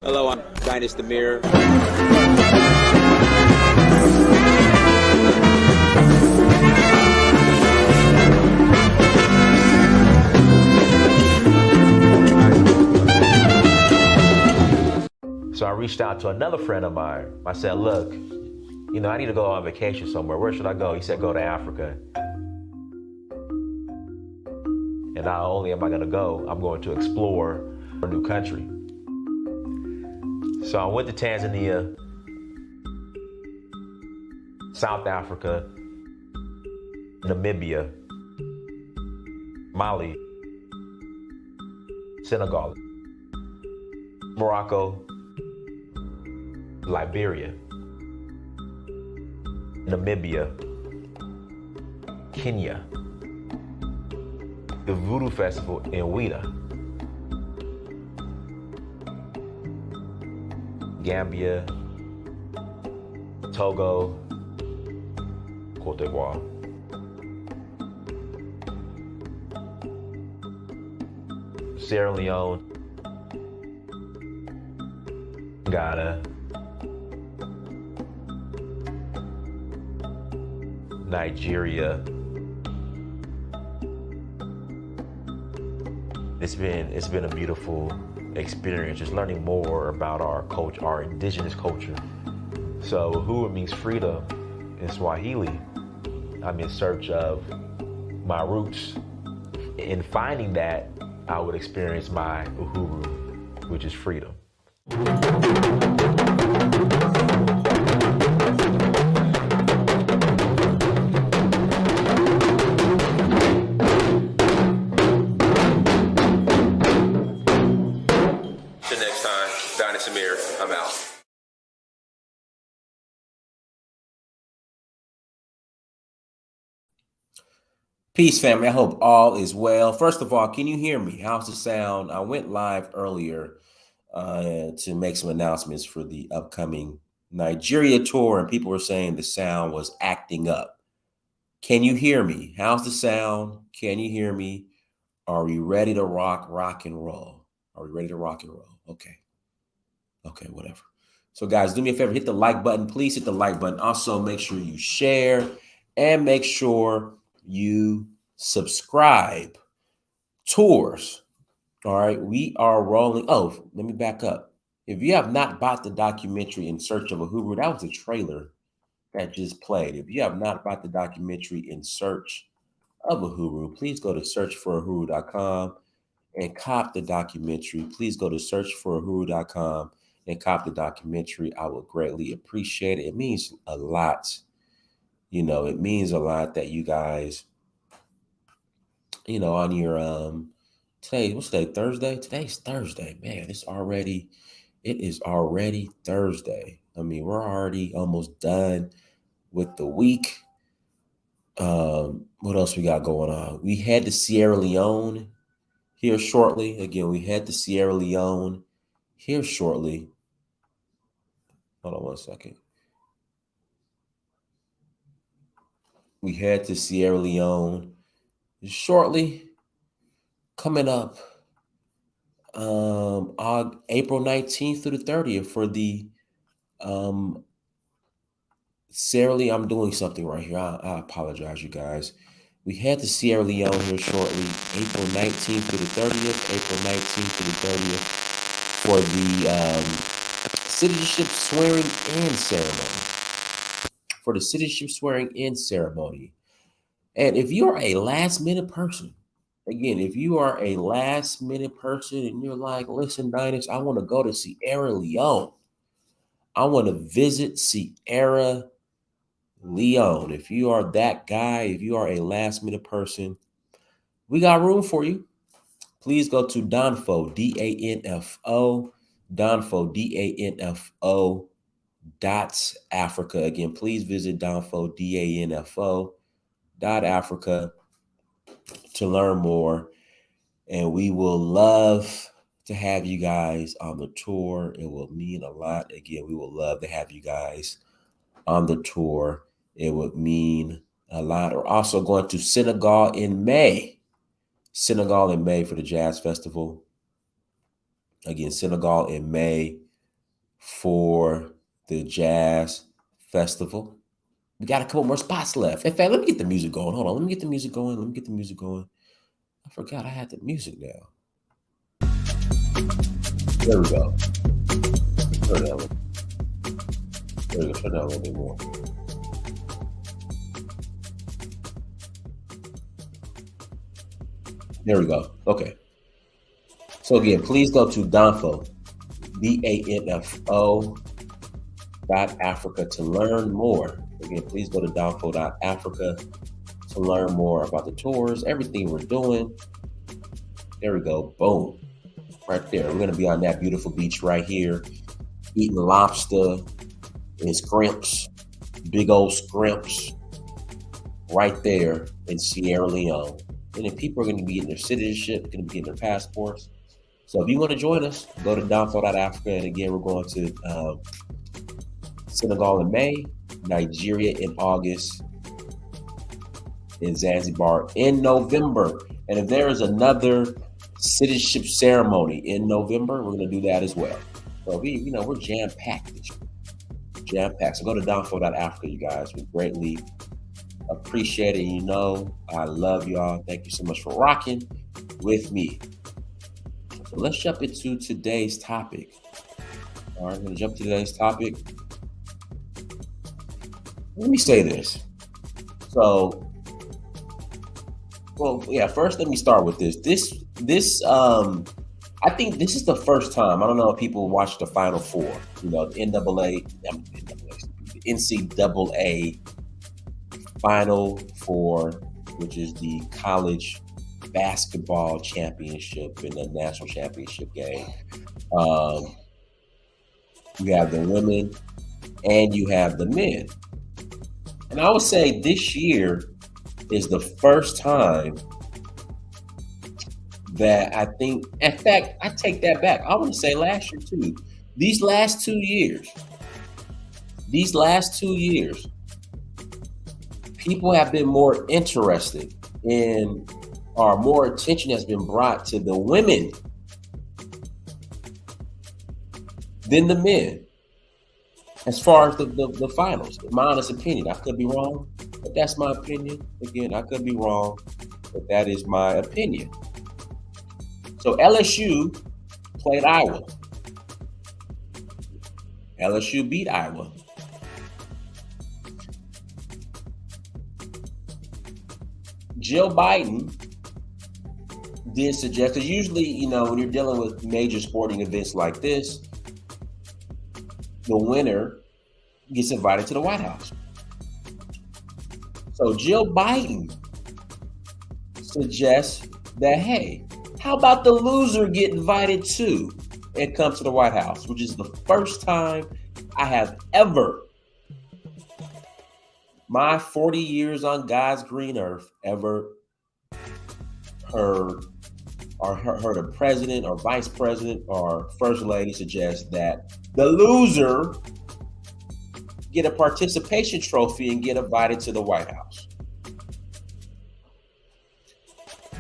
Hello, I'm Dynasty the Mirror. So I reached out to another friend of mine. I said, look, I need to go on vacation somewhere. Where should I go? He said, go to Africa. And not only am I going to go, I'm going to explore a new country. So I went to Tanzania, South Africa, Namibia, Mali, Senegal, Morocco, Liberia, Namibia, Kenya, the Voodoo Festival in Ouida, Gambia, Togo, Cote d'Ivoire. Sierra Leone, Ghana, Nigeria. It's been a beautiful experience, just learning more about our culture, our indigenous culture. So Uhuru means freedom in Swahili. I'm in search of my roots. In finding that, I would experience my Uhuru, which is freedom. Till next time, Dynasty the Mirror. I'm out. Peace, family. I hope all is well. First of all, can you hear me? How's the sound? I went live earlier to make some announcements for the upcoming Nigeria tour, and people were saying the sound was acting up. Can you hear me? How's the sound? Can you hear me? Are we ready to rock and roll? Are we ready to rock and roll? Okay, whatever. So, guys, do me a favor. Hit the like button. Please hit the like button. Also, make sure you share and make sure you subscribe. Tours. All right. We are rolling. Oh, let me back up. If you have not bought the documentary In Search of Uhuru, that was a trailer that just played. If you have not bought the documentary In Search of Uhuru, please go to searchforuhuru.com and cop the documentary. Please go to searchforuhuru.com and cop the documentary. I would greatly appreciate it. It means a lot. It means a lot that you guys, on your what's today? Thursday? Today's Thursday. Man, it is already Thursday. I mean, we're already almost done with the week. What else we got going on? We head to Sierra Leone here shortly. Again, we head to Sierra Leone here shortly. Hold on one second. We head to Sierra Leone shortly. Coming up April 19th through the 30th for the Sierra Leone. I'm doing something right here. I apologize, you guys. We head to Sierra Leone here shortly, April 19th through the 30th, April 19th through the 30th for the citizenship swearing-in ceremony. For the citizenship swearing-in ceremony. And if you're a last-minute person, again, if you are a last-minute person and you're like, listen, Dynas, I want to go to Sierra Leone. I want to visit Sierra Leone. If you are that guy, if you are a last-minute person, we got room for you. Please go to Danfo, D-A-N-F-O, Danfo, D-A-N-F-O .Africa. Again, please visit Danfo, D-A-N-F-O .Africa to learn more. And we will love to have you guys on the tour. It will mean a lot. Again, we will love to have you guys on the tour. It would mean a lot. We're also going to Senegal in May. Senegal in May for the Jazz Festival. Again, Senegal in May for the Jazz Festival. We got a couple more spots left. In fact, let me get the music going. Hold on. Let me get the music going. I forgot I had the music now. There we go. Turn that one. There we go. Turn that a little bit more. There we go. Okay. So again, please go to Danfo, DANFO.Africa to learn more. Again, please go to Danfo.Africa to learn more about the tours, everything we're doing. There we go. Boom. Right there. We're going to be on that beautiful beach right here, eating lobster and scrimps, big old scrimps, right there in Sierra Leone. And then people are going to be getting their citizenship, going to be getting their passports. So if you want to join us, go to Danfo.Africa. And again, we're going to Senegal in May, Nigeria in August, and Zanzibar in November. And if there is another citizenship ceremony in November, we're going to do that as well. So we're jam-packed this year. Jam-packed. So go to Danfo.Africa, you guys. We greatly appreciate it. I love y'all. Thank you so much for rocking with me. So let's jump into today's topic. All right, I'm going to jump to today's topic. Let me say this. First let me start with this. I think this is the first time, I don't know if people watch the Final Four, the NCAA Final Four, which is the college basketball championship and the national championship game. You have the women and you have the men. And I would say this year is the first time that I think, in fact, I take that back. I want to say last year too. These last 2 years, people have been more interested in, or more attention has been brought to the women than the men. As far as the finals, my honest opinion, I could be wrong, but that's my opinion. Again, I could be wrong, but that is my opinion. So LSU played Iowa. LSU beat Iowa. Jill Biden did suggest, because usually, when you're dealing with major sporting events like this, the winner gets invited to the White House. So Jill Biden suggests that, hey, how about the loser get invited too and come to the White House, which is the first time I have ever, my 40 years on God's green earth, ever heard a president or vice president or first lady suggest that the loser get a participation trophy and get invited to the White House.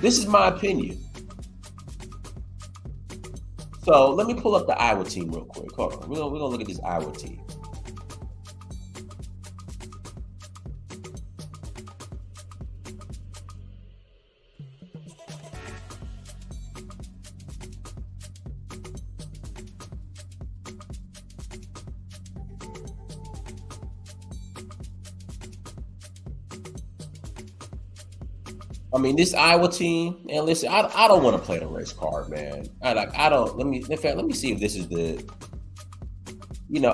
This is my opinion. So let me pull up the Iowa team real quick. Hold on. We're gonna look at this Iowa team. I mean, this Iowa team, and listen, I don't want to play the race card, man. Let me see if this is the,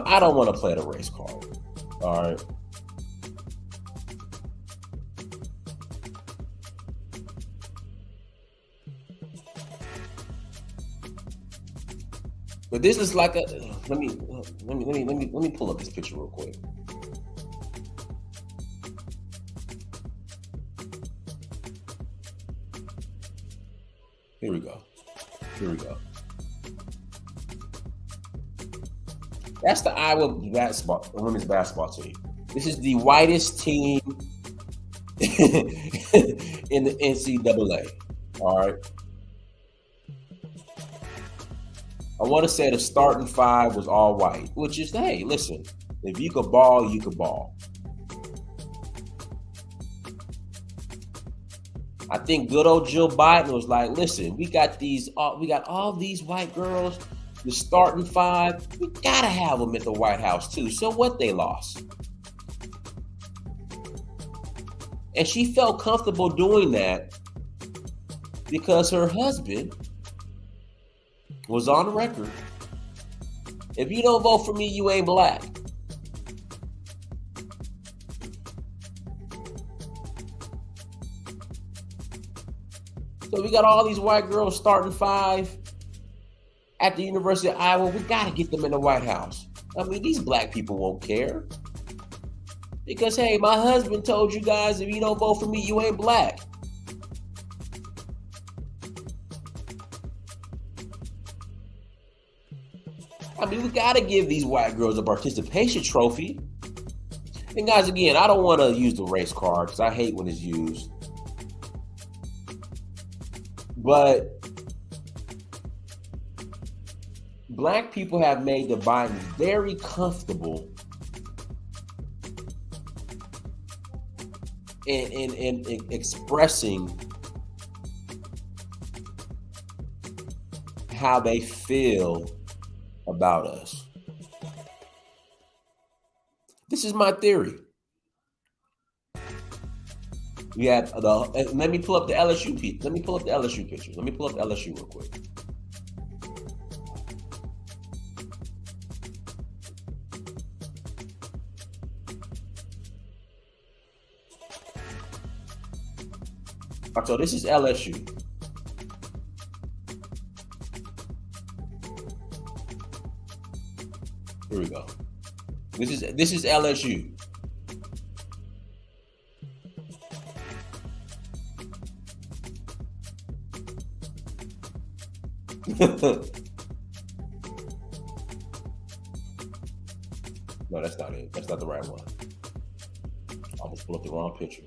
I don't want to play the race card. All right. But this is like let me pull up this picture real quick. Here we go. That's the Iowa women's basketball team. This is the whitest team in the NCAA. All right. want to say the starting five was all white, which is, hey, listen, if you could ball, you could ball. I think good old Jill Biden was like, listen, we got all these white girls, the starting five. We gotta have them at the White House too. So what? They lost, and she felt comfortable doing that because her husband was on the record. If you don't vote for me, you ain't black. So we got all these white girls starting five at the University of Iowa. We got to get them in the White House. I mean, these black people won't care. Because, hey, my husband told you guys, if you don't vote for me, you ain't black. I mean, we got to give these white girls a participation trophy. And guys, again, I don't want to use the race card because I hate when it's used. But black people have made the Bidens very comfortable in expressing how they feel about us. This is my theory. We had let me pull up the LSU picture. Let me pull up the LSU pictures. Let me pull up LSU real quick. So this is LSU. Here we go. This is LSU. No, that's not it. That's not the right one. I almost pulled up the wrong picture.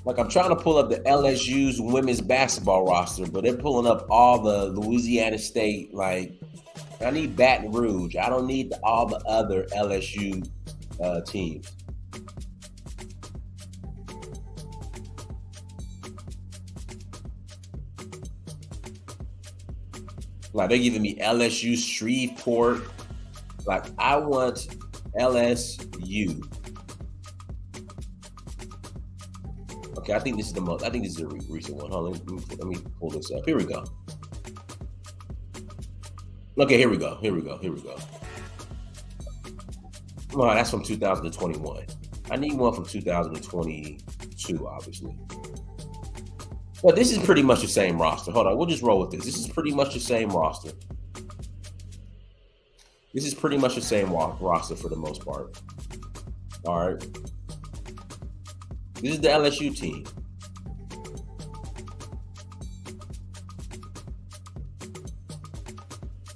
Like, I'm trying to pull up the LSU's women's basketball roster, but they're pulling up all the Louisiana State. Like, I need Baton Rouge. I don't need all the other LSU teams. Like, they're giving me LSU Shreveport. Like, I want LSU. Okay, I think this is the most. I think this is a recent one. Hold on, let me pull this up. Here we go. Okay, here we go. Well, that's from 2021. I need one from 2022, obviously. But this is pretty much the same roster. Hold on, we'll just roll with this. This is pretty much the same roster. This is pretty much the same roster for the most part. All right. This is the LSU team.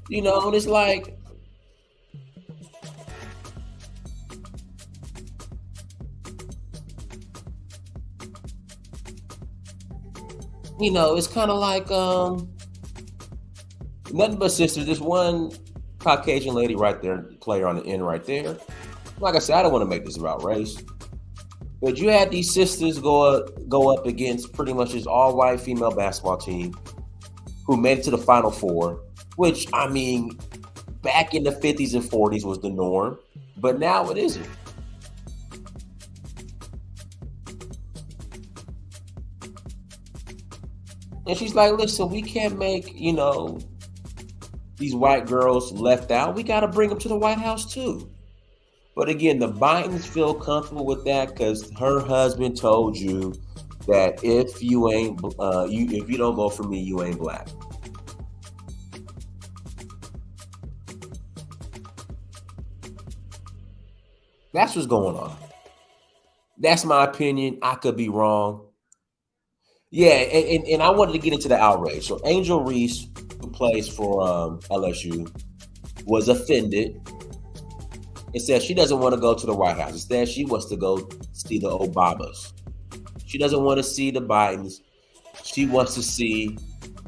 You know, and it's like, you know, it's kind of like nothing but sisters. There's one Caucasian lady right there, player on the end right there. Like I said, I don't want to make this about race. But you had these sisters go up against pretty much this all-white female basketball team who made it to the Final Four, which, I mean, back in the 50s and 40s was the norm, but now it isn't. And she's like, listen, we can't make, you know, these white girls left out. We got to bring them to the White House too. But again, the Bidens feel comfortable with that because her husband told you that if you don't vote for me, you ain't black. That's what's going on. That's my opinion. I could be wrong. Yeah, and I wanted to get into the outrage. So Angel Reese, who plays for LSU, was offended It says she doesn't want to go to the White House. Instead, she wants to go see the Obamas. She doesn't want to see the Bidens. She wants to see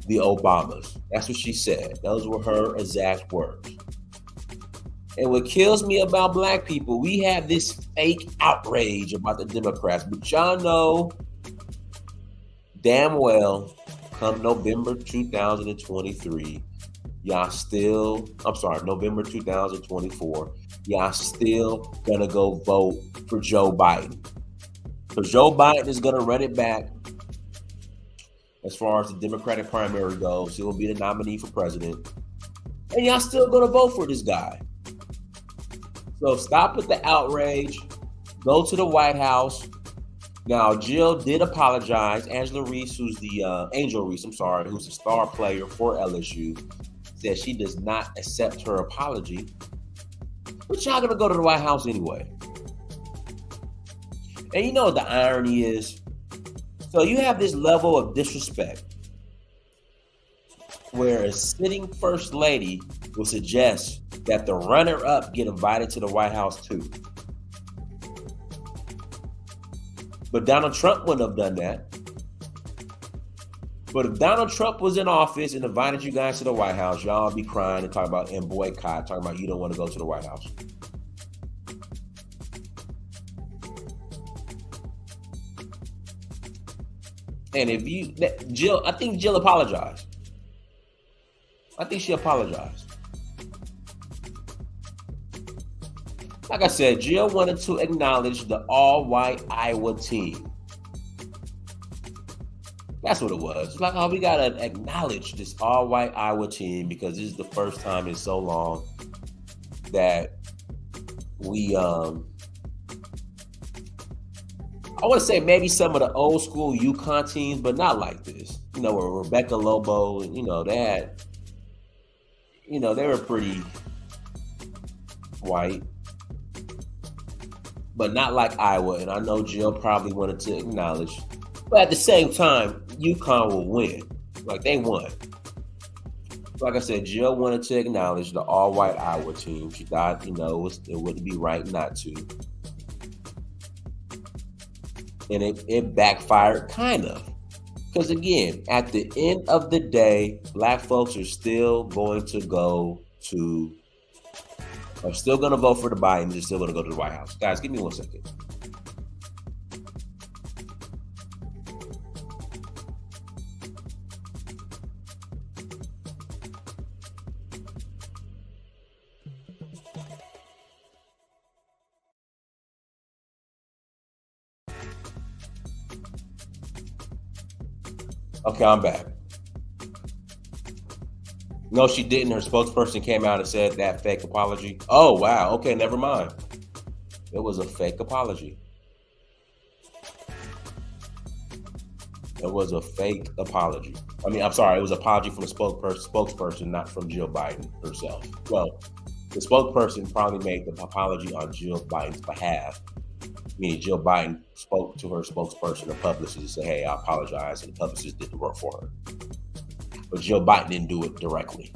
the Obamas. That's what she said. Those were her exact words. And what kills me about black people, we have this fake outrage about the Democrats, but y'all know damn well come November 2023, November 2024, y'all still gonna go vote for Joe Biden. Because Joe Biden is gonna run it back as far as the Democratic primary goes. He will be the nominee for president. And y'all still gonna vote for this guy. So stop with the outrage. Go to the White House. Now, Jill did apologize. Angel Reese, who's the star player for LSU, said she does not accept her apology. But y'all gonna go to the White House anyway. And you know what the irony is? So you have this level of disrespect where a sitting first lady will suggest that the runner-up get invited to the White House too. But Donald Trump wouldn't have done that. But if Donald Trump was in office and invited you guys to the White House, y'all be crying and boycott, talking about you don't want to go to the White House. And I think Jill apologized. I think she apologized. Like I said, Jill wanted to acknowledge the all-white Iowa team. That's what it was. It's like, we got to acknowledge this all-white Iowa team because this is the first time in so long that we, I want to say maybe some of the old school UConn teams, but not like this. You know, where Rebecca Lobo, and, they were pretty white. But not like Iowa, and I know Jill probably wanted to acknowledge. But at the same time, UConn will win. Like, they won. Like I said, Jill wanted to acknowledge the all-white Iowa team. She thought, it wouldn't be right not to. And it backfired, kind of. Because, again, at the end of the day, black folks are still going to vote for the Bidens. They're still going to go to the White House. Guys, give me 1 second. Okay, I'm back. No, she didn't. Her spokesperson came out and said that fake apology. Oh, wow. Okay, never mind. It was a fake apology. It was a fake apology. I'm sorry. It was an apology from the spokesperson, not from Jill Biden herself. Well, the spokesperson probably made the apology on Jill Biden's behalf, meaning Jill Biden spoke to her spokesperson, the publicist, and said, hey, I apologize, and the publicist did the work for her. But Joe Biden didn't do it directly.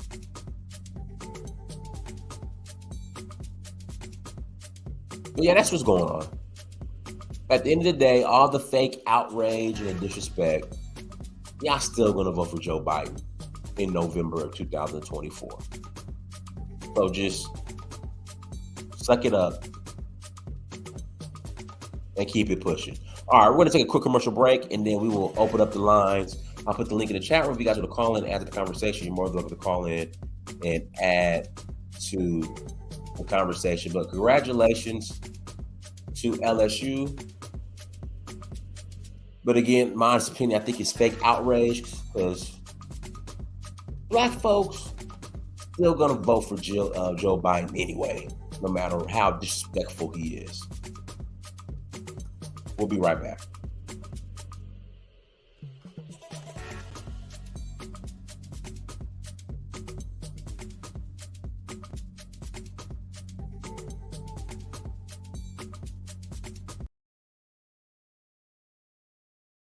But yeah, that's what's going on. At the end of the day, all the fake outrage and disrespect, y'all still going to vote for Joe Biden in November of 2024. So just suck it up and keep it pushing. All right, we're going to take a quick commercial break, and then we will open up the lines. I'll put the link in the chat room if you guys want to call in and add to the conversation. You're more than welcome to call in and add to the conversation. But congratulations to LSU. But again, my honest opinion, I think it's fake outrage because black folks still going to vote for Joe Biden anyway, no matter how disrespectful he is. We'll be right back.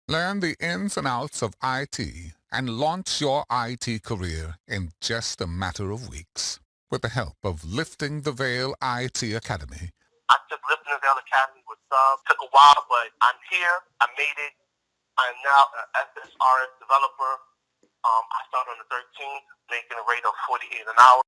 Learn the ins and outs of IT and launch your IT career in just a matter of weeks. with the help of Lifting the Veil IT Academy. I took Lifting the Veil Academy with sub. Took a while, but I'm here. I made it. I'm now an SSRS developer. I started on the 13th, making a rate of $48 an hour.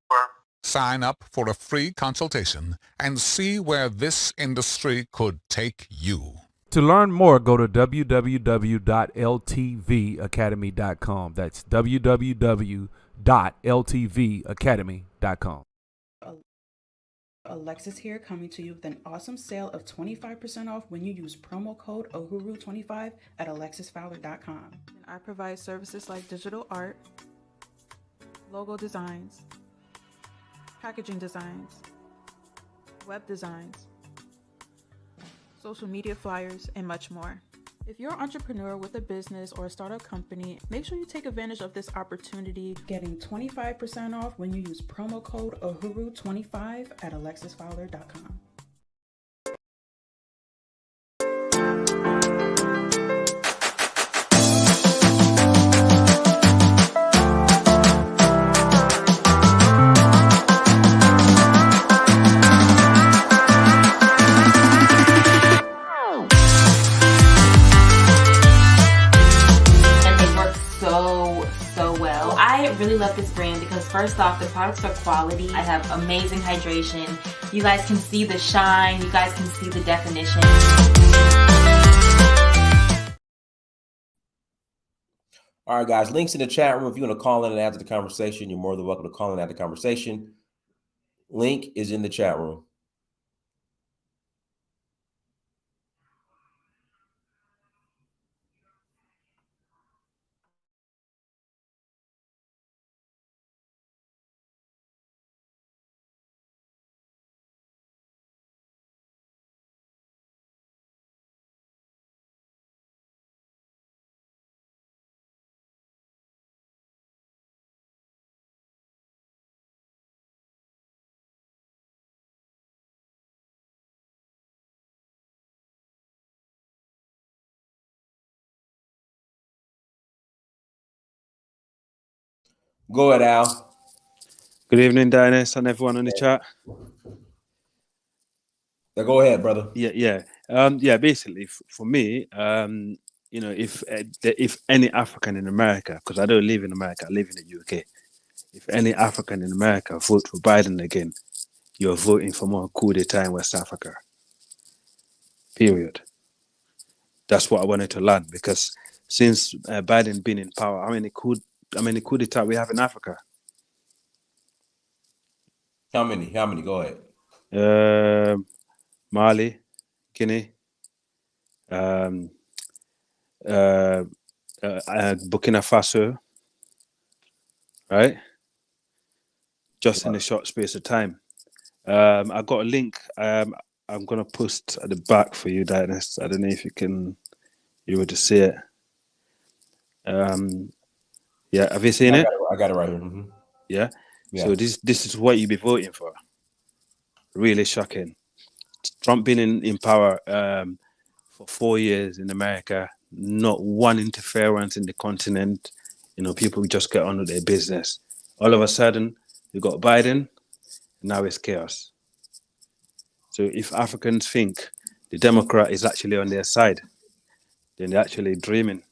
Sign up for a free consultation and see where this industry could take you. To learn more, go to www.ltvacademy.com. That's www.ltvacademy.com. Alexis here, coming to you with an awesome sale of 25% off when you use promo code OHURU25 at alexisfowler.com. I provide services like digital art, logo designs, packaging designs, web designs, social media flyers, and much more. If you're an entrepreneur with a business or a startup company, make sure you take advantage of this opportunity, getting 25% off when you use promo code OHURU25 at alexisfowler.com. I really love this brand because first off, the products are quality. I have amazing hydration. You guys can see the shine. You guys can see the definition. All right, guys, links in the chat room. If you want to call in and add to the conversation, you're more than welcome to call in and add to the conversation. Link is in the chat room. Go ahead, Al. Good evening, Dennis, and everyone in the chat. Go ahead, brother. Yeah. Basically, for me, if any African in America, because I don't live in America, I live in the UK. If any African in America vote for Biden again, you're voting for more coup d'etat in West Africa. Period. That's what I wanted to learn, because since Biden been in power, how many coup d'etat we have in Africa? How many? Go ahead. Mali, Guinea, Burkina Faso, right? Just in a short space of time. I got a link. I'm gonna post at the back for you, Dennis. I don't know if you were to see it. Yeah, have you seen it? I got it right here. Mm-hmm. Yeah. So this is what you be voting for. Really shocking. Trump been in power for 4 years in America. Not one interference in the continent. People just get on with their business. All of a sudden, we got Biden. Now it's chaos. So if Africans think the Democrat is actually on their side, then they're actually dreaming.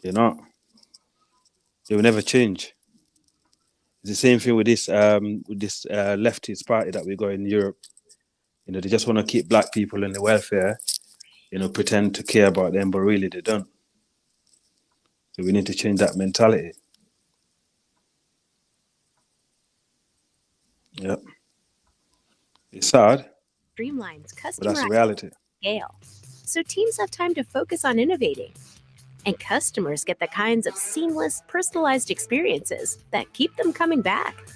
They're not. They will never change. It's the same thing with this leftist party that we got in Europe. They just want to keep black people in the welfare, pretend to care about them, but really they don't. So we need to change that mentality. Yep. It's sad, Streamlines but that's customer the reality. scale. So teams have time to focus on innovating. And customers get the kinds of seamless, personalized experiences that keep them coming back.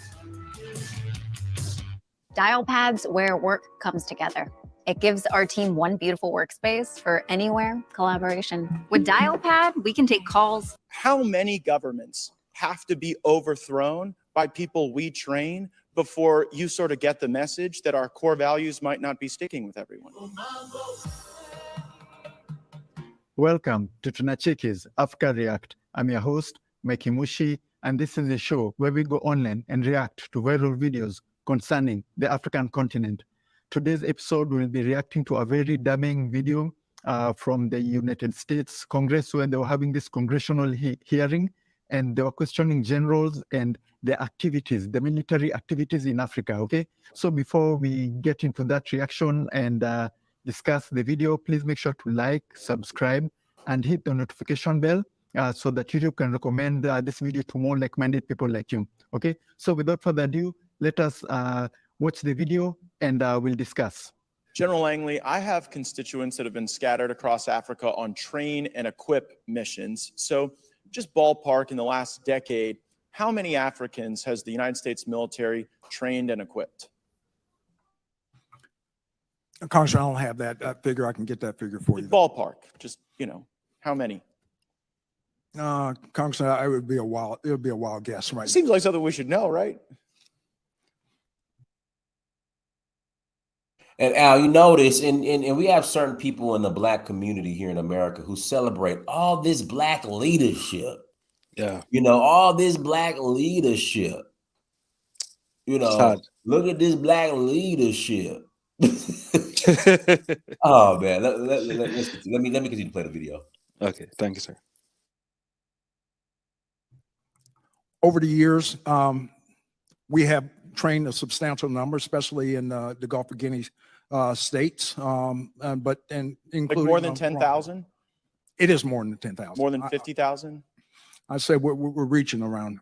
Dial pads where work comes together. It gives our team one beautiful workspace for anywhere collaboration. With Dialpad, we can take calls. How many governments have to be overthrown by people we train before you sort of get the message that our core values might not be sticking with everyone? Welcome to Tunachiki's Africa React. I'm your host, Meki Mushi, and this is a show where we go online and react to viral videos concerning the African continent. Today's episode will be reacting to a very damning video from the United States Congress, when they were having this congressional hearing, and they were questioning generals and the activities, the military activities in Africa. Okay, so before we get into that reaction and discuss the video, please make sure to like, subscribe, and hit the notification bell so that YouTube can recommend this video to more like-minded people like you. Okay, so without further ado, let us watch the video and we'll discuss. General Langley, I have constituents that have been scattered across Africa on train and equip missions. So just ballpark, in the last decade, how many Africans has the United States military trained and equipped? Congressman, I don't have that figure. I can get that figure for you. Ballpark, just, how many? Congressman, it would be a wild guess, right? Seems like something we should know, right? And Al, you notice, and we have certain people in the Black community here in America who celebrate all this Black leadership. Yeah. All this Black leadership. Look at this Black leadership. Oh man, let me continue to play the video. Okay, thank you, sir. Over the years, we have trained a substantial number, especially in the Gulf of Guinea states, but including like more than 10,000. It is more than 10,000. More than 50,000. I'd say we're reaching around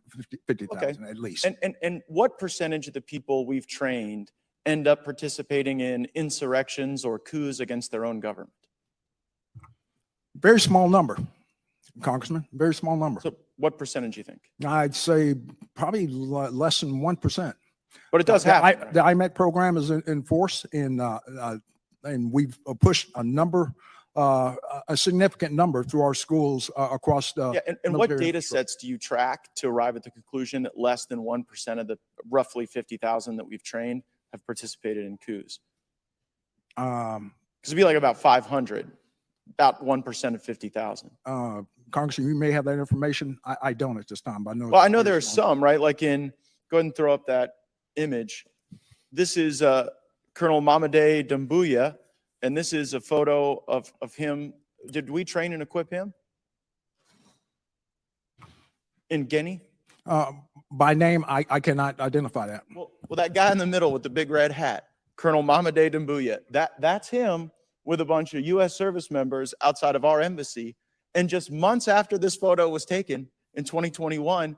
50,000 at least. And what percentage of the people we've trained end up participating in insurrections or coups against their own government? Very small number, Congressman. Very small number. So what percentage do you think? I'd say probably less than 1%. But it does happen. The IMEC program is in force, and we've pushed a significant number through our schools across the. Yeah, and what data sets do you track to arrive at the conclusion that less than 1% of the roughly 50,000 that we've trained have participated in coups? Because it'd be like about 500, about 1% of 50,000. Congressman, you may have that information. I don't at this time, but I know. Well, I know there are some, right? Like go ahead and throw up that image. This is Colonel Mamade Doumbouya, and this is a photo of him. Did we train and equip him in Guinea? By name, I cannot identify that. Well, that guy in the middle with the big red hat, Colonel Mamade Doumbouya, that's him with a bunch of U.S. service members outside of our embassy. And just months after this photo was taken in 2021,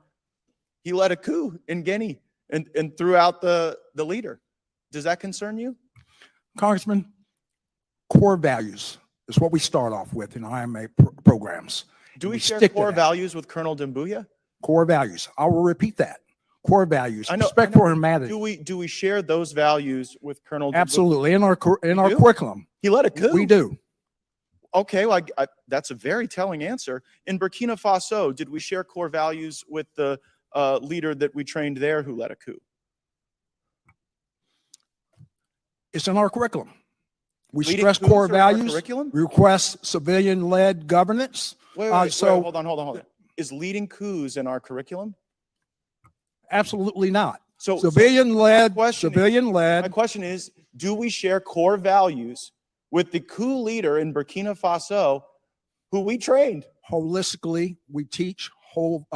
he led a coup in Guinea and threw out the leader. Does that concern you? Congressman, core values is what we start off with in IMA programs. Do we share core values with Colonel Doumbouya? Core values. I will repeat that. Core values. Respect for humanity. Do we share those values with Colonel Doumbouya? Absolutely. In our curriculum. He led a coup. We do. Okay, well, that's a very telling answer. In Burkina Faso, did we share core values with the leader that we trained there who led a coup? It's in our curriculum. We stress core values. We request civilian-led governance. Wait, hold on. Is leading coups in our curriculum? Absolutely not. So civilian-led. My question is, do we share core values with the coup leader in Burkina Faso who we trained? Holistically, we teach core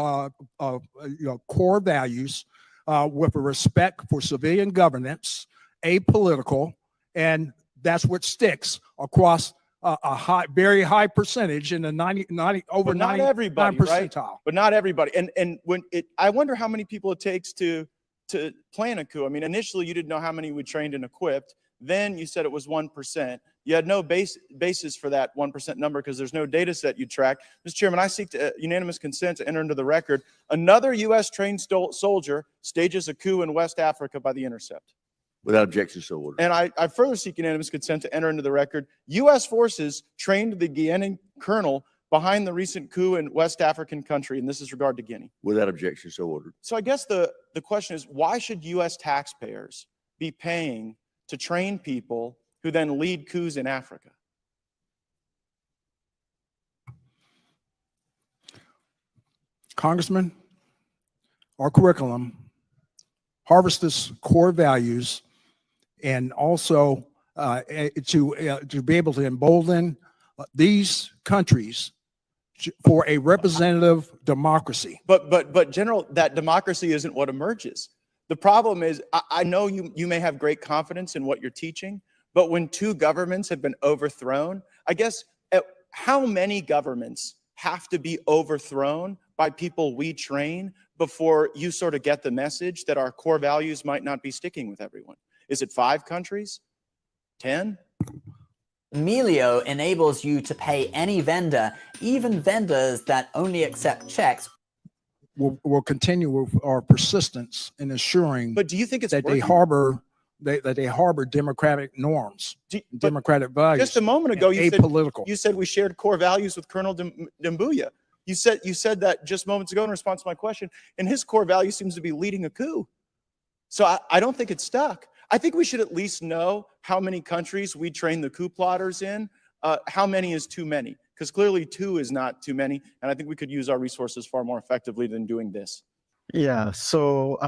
values with a respect for civilian governance, apolitical, and that's what sticks across a very high percentage in the 90 over 99 percentile. Right? But not everybody. And I wonder how many people it takes to plan a coup. I mean, initially you didn't know how many we trained and equipped. Then you said it was 1%. You had no basis for that 1% number because there's no data set you track. Mr. Chairman, I seek unanimous consent to enter into the record. Another U.S. trained soldier stages a coup in West Africa by The Intercept. Without objection, so ordered. And I further seek unanimous consent to enter into the record. U.S. forces trained the Guinean colonel behind the recent coup in West African country, and this is regard to Guinea. Without objection, so ordered. So I guess the question is, why should U.S. taxpayers be paying to train people who then lead coups in Africa? Congressman, our curriculum, harvest its core values, and also to be able to embolden these countries for a representative democracy. But General, that democracy isn't what emerges. The problem is, I know you may have great confidence in what you're teaching, but when two governments have been overthrown, I guess, how many governments have to be overthrown by people we train before you sort of get the message that our core values might not be sticking with everyone? Is it 5 countries? 10? Melio enables you to pay any vendor, even vendors that only accept checks. We'll continue with our persistence in ensuring But do you think it's that working? they harbor democratic norms, democratic values. Just a moment ago, apolitical. you said we shared core values with Colonel Doumbouya. You said that just moments ago in response to my question, and his core value seems to be leading a coup. So I don't think it's stuck. I think we should at least know how many countries we train the coup plotters in. How many is too many? Because clearly 2 is not too many, and I think we could use our resources far more effectively than doing this. Yeah, so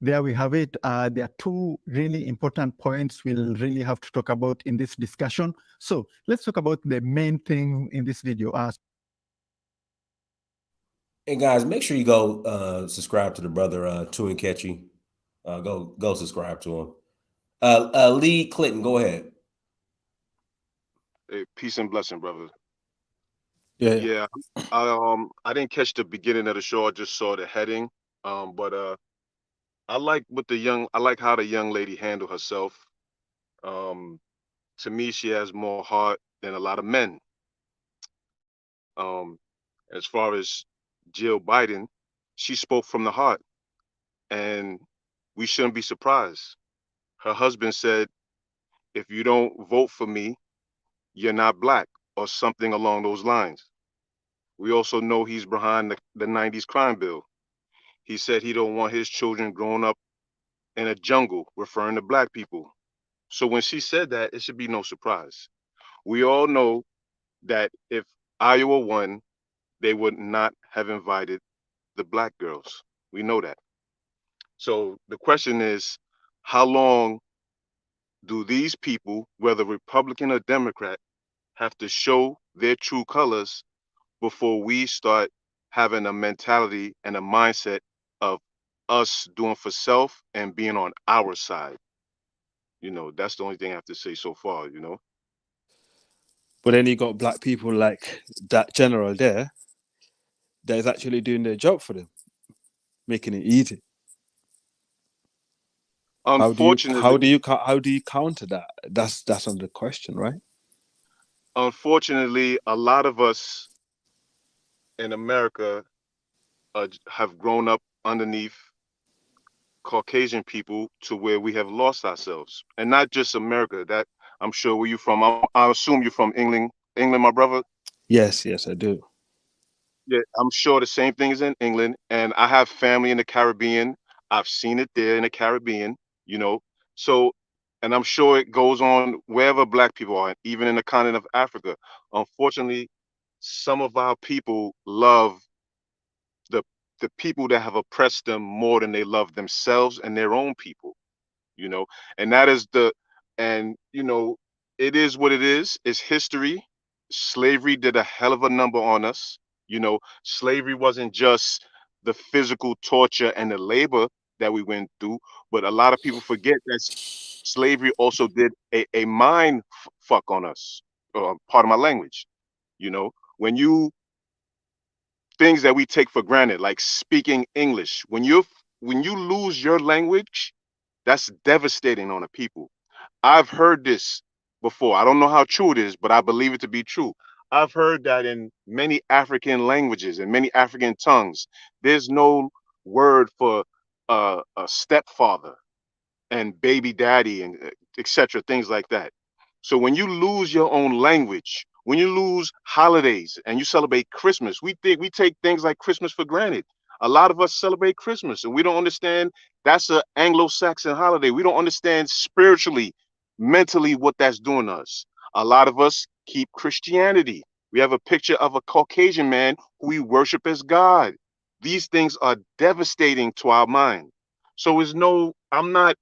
there we have it. There are 2 really important points we'll really have to talk about in this discussion. So let's talk about the main thing in this video. Hey guys, make sure you go subscribe to the brother Tu and Catchy. Go subscribe to him. Lee Clinton, go ahead. Hey, peace and blessing, brother. Yeah. I didn't catch the beginning of the show. I just saw the heading. But I like how the young lady handled herself. To me, she has more heart than a lot of men. As far as Jill Biden, she spoke from the heart, and we shouldn't be surprised. Her husband said, "If you don't vote for me, you're not black," or something along those lines. We also know he's behind the 90s crime bill. He said he don't want his children growing up in a jungle, referring to black people. So when she said that, it should be no surprise. We all know that if Iowa won, they would not have invited the black girls. We know that. So the question is, how long do these people, whether Republican or Democrat, have to show their true colors before we start having a mentality and a mindset of us doing for self and being on our side? That's the only thing I have to say so far, But then you got black people like that general there that is actually doing their job for them, making it easy. Unfortunately, how do you counter that? That's another question, right? Unfortunately, a lot of us in America have grown up underneath Caucasian people to where we have lost ourselves, and not just America. That I'm sure where you from. I assume you're from England, my brother. Yes, I do. Yeah, I'm sure the same thing is in England, and I have family in the Caribbean. I've seen it there in the Caribbean, So, and I'm sure it goes on wherever black people are, even in the continent of Africa. Unfortunately, some of our people love the people that have oppressed them more than they love themselves and their own people, and that is it is what it is. It's history. Slavery did a hell of a number on us. Slavery wasn't just the physical torture and the labor that we went through, but a lot of people forget that slavery also did a mind fuck on us. Part of my language, when you things that we take for granted, like speaking English. When you lose your language, that's devastating on a people. I've heard this before. I don't know how true it is, but I believe it to be true. I've heard that in many African languages and many African tongues, there's no word for a stepfather and baby daddy and etc. Things like that. So when you lose your own language, when you lose holidays and you celebrate Christmas, we take things like Christmas for granted. A lot of us celebrate Christmas and we don't understand that's an Anglo-Saxon holiday. We don't understand spiritually, mentally what that's doing to us. A lot of us keep Christianity. We have a picture of a Caucasian man who we worship as God. These things are devastating to our mind. So it's no, I'm not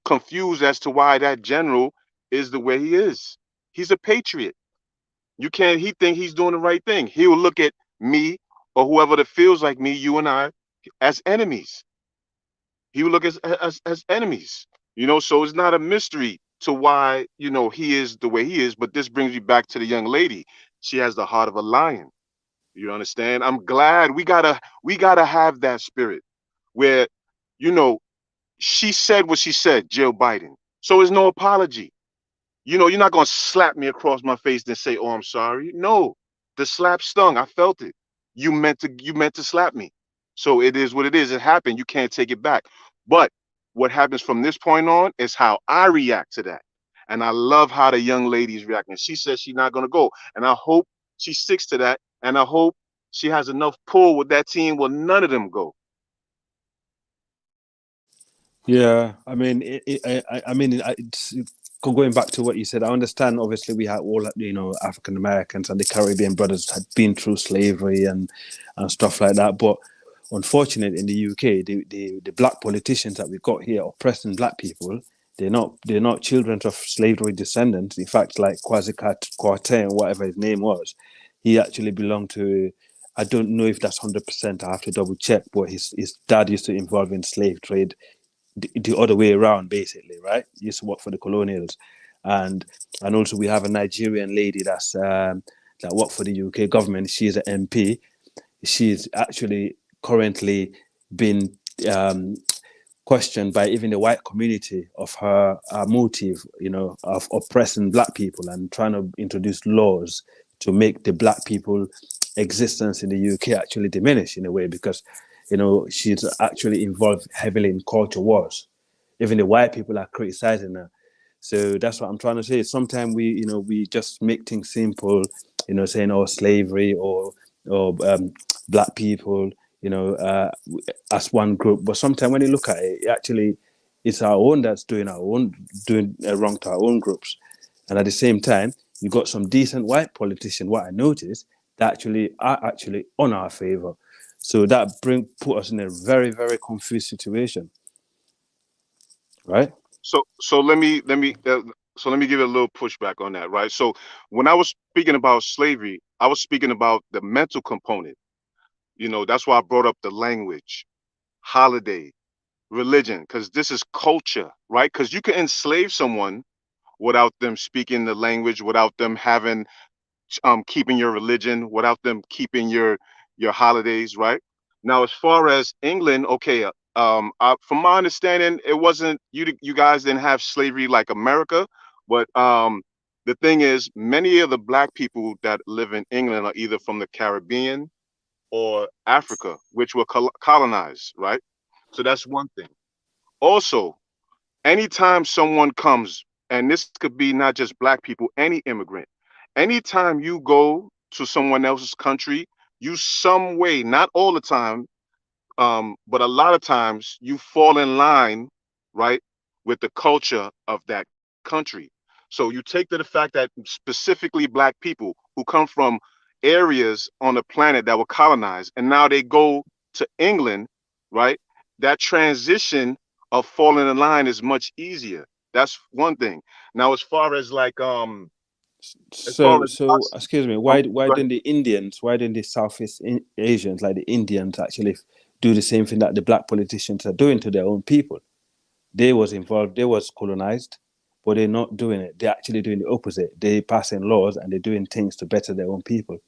confused as to why that general is the way he is. He's a patriot. You can't, he think he's doing the right thing. He'll look at me or whoever that feels like me, you and I, as enemies. He will look as enemies. So it's not a mystery to why, he is the way he is. But this brings me back to the young lady. She has the heart of a lion. You understand? I'm glad we gotta have that spirit where, you know, she said what she said, Jill Biden. So there's no apology. You're not gonna slap me across my face and say, "Oh, I'm sorry." No, the slap stung. I felt it. You meant to slap me. So it is what it is. It happened. You can't take it back. But what happens from this point on is how I react to that. And I love how the young lady's reacting. She says she's not gonna go. And I hope she sticks to that. And I hope she has enough pull with that team where none of them go. Yeah, I mean, going back to what you said, I understand. Obviously, we have all, African Americans and the Caribbean brothers had been through slavery and stuff like that. But unfortunately, in the UK, the black politicians that we got here oppressing black people, they're not children of slavery descendants. In fact, like Kwasi Kwarteng, whatever his name was, he actually belonged to. I don't know if that's 100%. I have to double check. But his dad used to involve in slave trade, the other way around, basically, right? Used to work for the colonials, and also we have a Nigerian lady that worked for the UK government. She's an MP. She's actually currently been questioned by even the white community of her motive, of oppressing black people and trying to introduce laws to make the black people existence in the UK actually diminish in a way, because she's actually involved heavily in culture wars. Even the white people are criticizing her. So that's what I'm trying to say. Sometimes we just make things simple, saying, oh, slavery or black people, as one group. But sometimes when you look at it, actually it's our own that's doing wrong to our own groups. And at the same time, you got some decent white politicians, what I noticed, that actually are actually on our favor. So that put us in a very, very confused situation, right? So let me give it a little pushback on that, right? So when I was speaking about slavery, I was speaking about the mental component. That's why I brought up the language, holiday, religion, because this is culture, right? Because you can enslave someone without them speaking the language, without them having keeping your religion, without them keeping your holidays, right? Now, as far as England, okay, from my understanding, it wasn't you guys didn't have slavery like America, but the thing is, many of the black people that live in England are either from the Caribbean or Africa, which were colonized, right? So that's one thing. Also, anytime someone comes, and this could be not just black people, any immigrant, anytime you go to someone else's country, you some way, not all the time, but a lot of times you fall in line, right, with the culture of that country. So you take to the fact that specifically black people who come from areas on the planet that were colonized, and now they go to England, right? That transition of falling in line is much easier. That's one thing. Now, as far as like as far So, as us, excuse me, why go ahead. didn't the Indians, why didn't the Southeast Asians, like the Indians, actually do the same thing that the black politicians are doing to their own people? They was involved, they was colonized, but they're not doing it. They're actually doing the opposite. They passing laws and they're doing things to better their own people.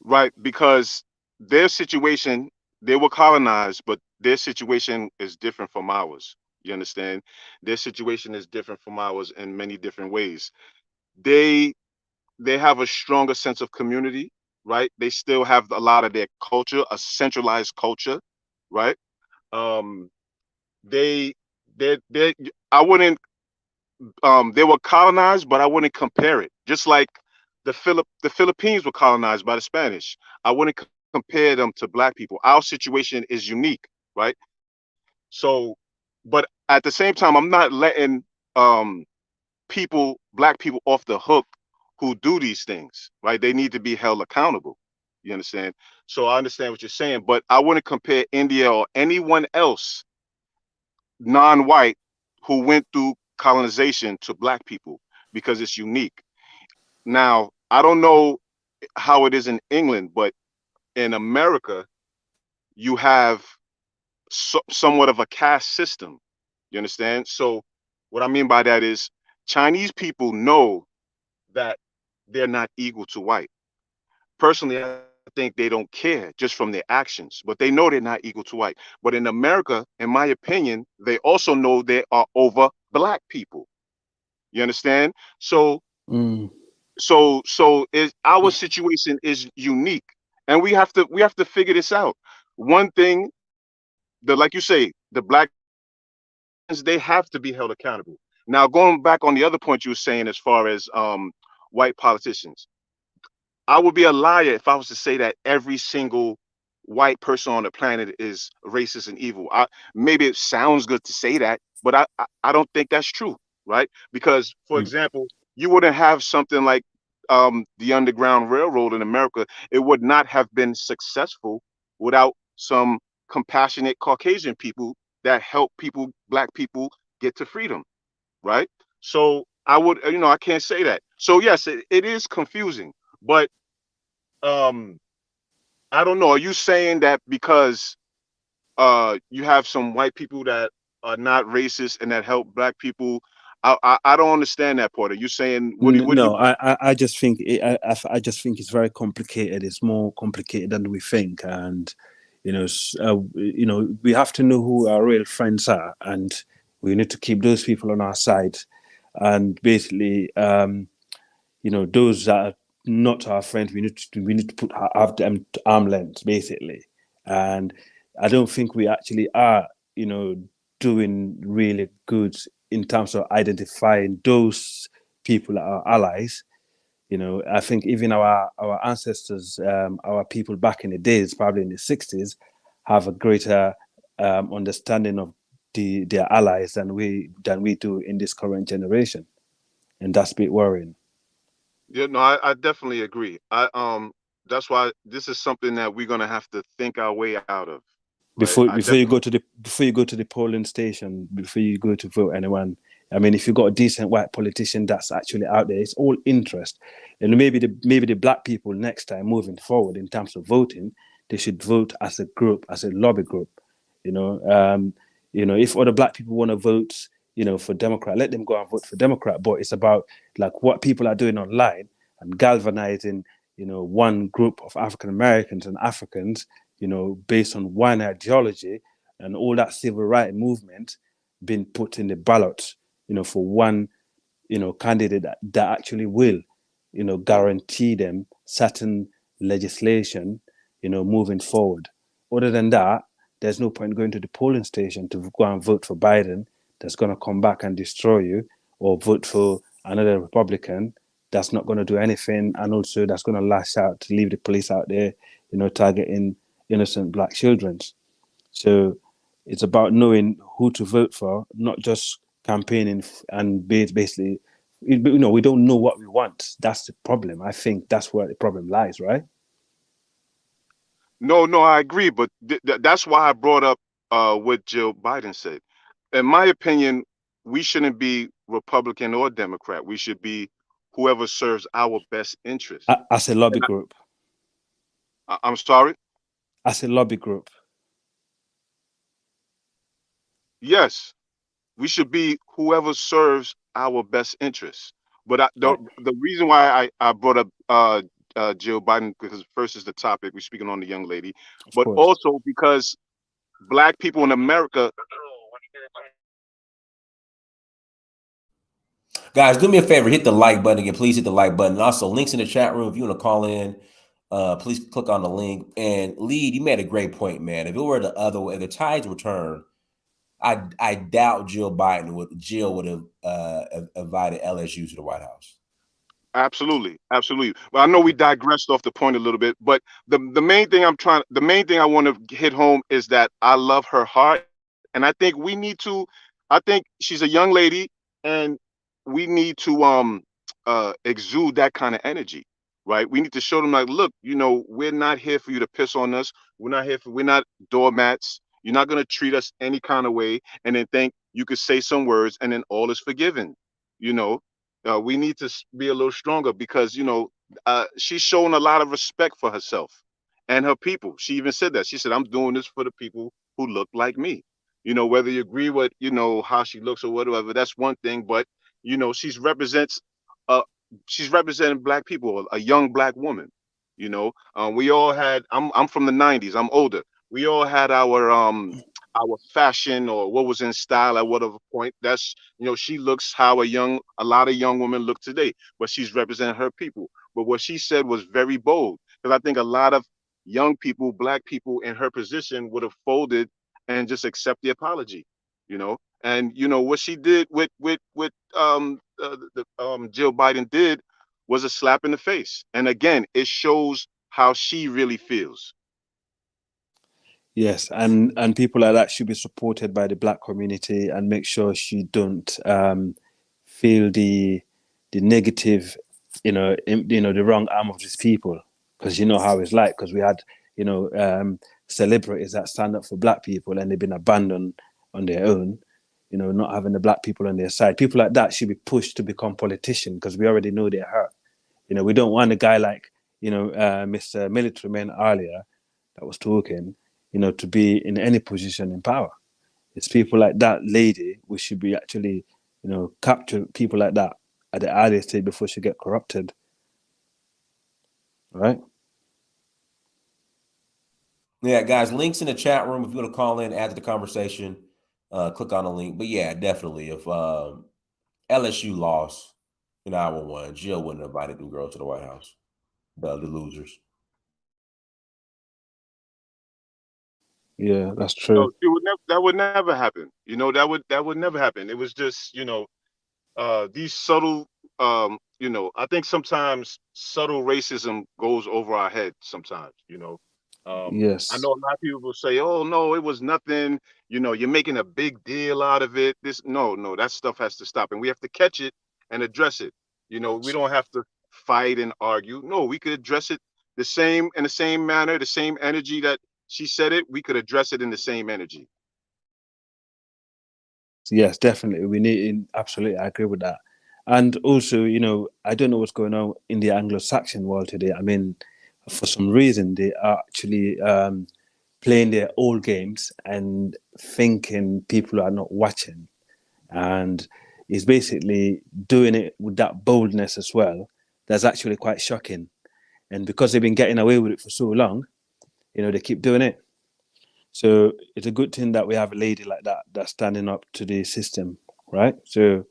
Right, because their situation, they were colonized, but their situation is different from ours. You understand? Their situation is different from ours in many different ways. They they have a stronger sense of community, right? They still have a lot of their culture, a centralized culture, right? Um, they they I wouldn't they were colonized, but I wouldn't compare it. Just like the Philippines were colonized by the Spanish. I wouldn't compare them to black people. Our situation is unique, right? So, but at the same time, I'm not letting um black people off the hook who do these things, right? They need to be held accountable. You understand? So I understand what you're saying, but I wouldn't compare India or anyone else non-white who went through colonization to black people because it's unique. Now, I don't know how it is in England, but in America, you have somewhat of a caste system. You understand? So what I mean by that is Chinese people know that they're not equal to white. Personally, I think they don't care just from their actions, but they know they're not equal to white. But in America, in my opinion, they also know they are over black people. You understand? So is our situation is unique, and we have to figure this out. One thing that, like you say, the black, they have to be held accountable. Now, going back on the other point you were saying as far as white politicians, I would be a liar if I was to say that every single white person on the planet is racist and evil. Maybe it sounds good to say that, but I don't think that's true, right? Because, for example, you wouldn't have something like the Underground Railroad in America. It would not have been successful without some compassionate Caucasian people that help people, black people, get to freedom, right? So I can't say that. So yes, it is confusing, but um I don't know. Are you saying that because you have some white people that are not racist and that help black people? I don't understand that part. Are you saying what do you? No, I just think I just think it's very complicated. It's more complicated than we think, and we have to know who our real friends are, and we need to keep those people on our side, and basically, those that are not our friends, we need to have them to arm length, basically, and I don't think we actually are, doing really good in terms of identifying those people that are allies. I think even our ancestors, our people back in the days, probably in the 60s, have a greater understanding of their allies than we do in this current generation, and that's a bit worrying. Yeah, no, I definitely agree. That's why this is something that we're gonna have to think our way out of. Right? Before you go to the polling station, before you go to vote anyone, I mean, if you've got a decent white politician that's actually out there, it's all interest. And maybe the black people next time moving forward in terms of voting, they should vote as a group, as a lobby group. If other black people want to vote, for Democrat, let them go and vote for Democrat. But it's about like what people are doing online and galvanizing, one group of African Americans and Africans, based on one ideology and all that civil rights movement being put in the ballot, for one, candidate that actually will, guarantee them certain legislation, moving forward. Other than that, there's no point going to the polling station to go and vote for Biden that's going to come back and destroy you, or vote for another Republican that's not going to do anything, and also that's going to lash out to leave the police out there, targeting innocent black children. So it's about knowing who to vote for, not just campaigning and basically, we don't know what we want. That's the problem. I think that's where the problem lies, right? No, I agree, but that's why I brought up what Joe Biden said. In my opinion, we shouldn't be Republican or Democrat. We should be whoever serves our best interest. As a lobby group. I'm sorry? As a lobby group. Yes, we should be whoever serves our best interests. But the reason why I brought up Joe Biden, because first is the topic, we're speaking on the young lady, but also because black people in America. Guys, do me a favor, hit the like button again. Please hit the like button. Also, links in the chat room. If you want to call in, please click on the link. And Lead, you made a great point, man. If it were the other way, the tides were turned, I doubt Jill would have invited LSU to the White House. Absolutely. Well, I know we digressed off the point a little bit, but the main thing I want to hit home is that I love her heart, and I think I think she's a young lady, and we need to exude that kind of energy. right? We need to show them like, look, we're not here for you to piss on us. We're not doormats. You're not going to treat us any kind of way and then think you could say some words and then all is forgiven. You know, we need to be a little stronger because, she's shown a lot of respect for herself and her people. She even said that. She said, I'm doing this for the people who look like me. Whether you agree with, how she looks or whatever, that's one thing. But, she's uh, she's representing black people, a young black woman. We all had. I'm from the '90s. I'm older. We all had our fashion or what was in style at whatever point. That's she looks how a lot of young women look today, but she's representing her people. But what she said was very bold because I think a lot of young people, black people in her position would have folded and just accept the apology. And what she did with Jill Biden did was a slap in the face. And again, it shows how she really feels. Yes, and people like that should be supported by the black community and make sure she don't feel the negative, the wrong arm of these people, because you know how it's like. Because we had celebrities that stand up for black people and they've been abandoned on their own, not having the black people on their side. People like that should be pushed to become politicians because we already know they're hurt. We don't want a guy like Mr. Military Man earlier that was talking, to be in any position in power. It's people like that lady we should be actually, capture people like that at the earliest stage before she get corrupted. Right? Yeah, guys, links in the chat room. If you want to call in, add to the conversation, click on the link. But yeah, definitely. If LSU lost in hour one, Jill wouldn't have invited them girls to the White House. The losers. Yeah, that's true. That would never happen. That would never happen. It was just, these subtle, I think sometimes subtle racism goes over our head sometimes, Yes. I know a lot of people will say, oh, no, it was nothing. You're making a big deal out of it. No, that stuff has to stop. And we have to catch it and address it. We don't have to fight and argue. No, we could address it in the same manner, the same energy that she said it. We could address it in the same energy. Yes, definitely. We need, absolutely, I agree with that. And also, I don't know what's going on in the Anglo-Saxon world today. I mean, for some reason, they are actually playing their old games and thinking people are not watching. And he's basically doing it with that boldness as well. That's actually quite shocking. And because they've been getting away with it for so long, they keep doing it. So it's a good thing that we have a lady like that that's standing up to the system, right? So,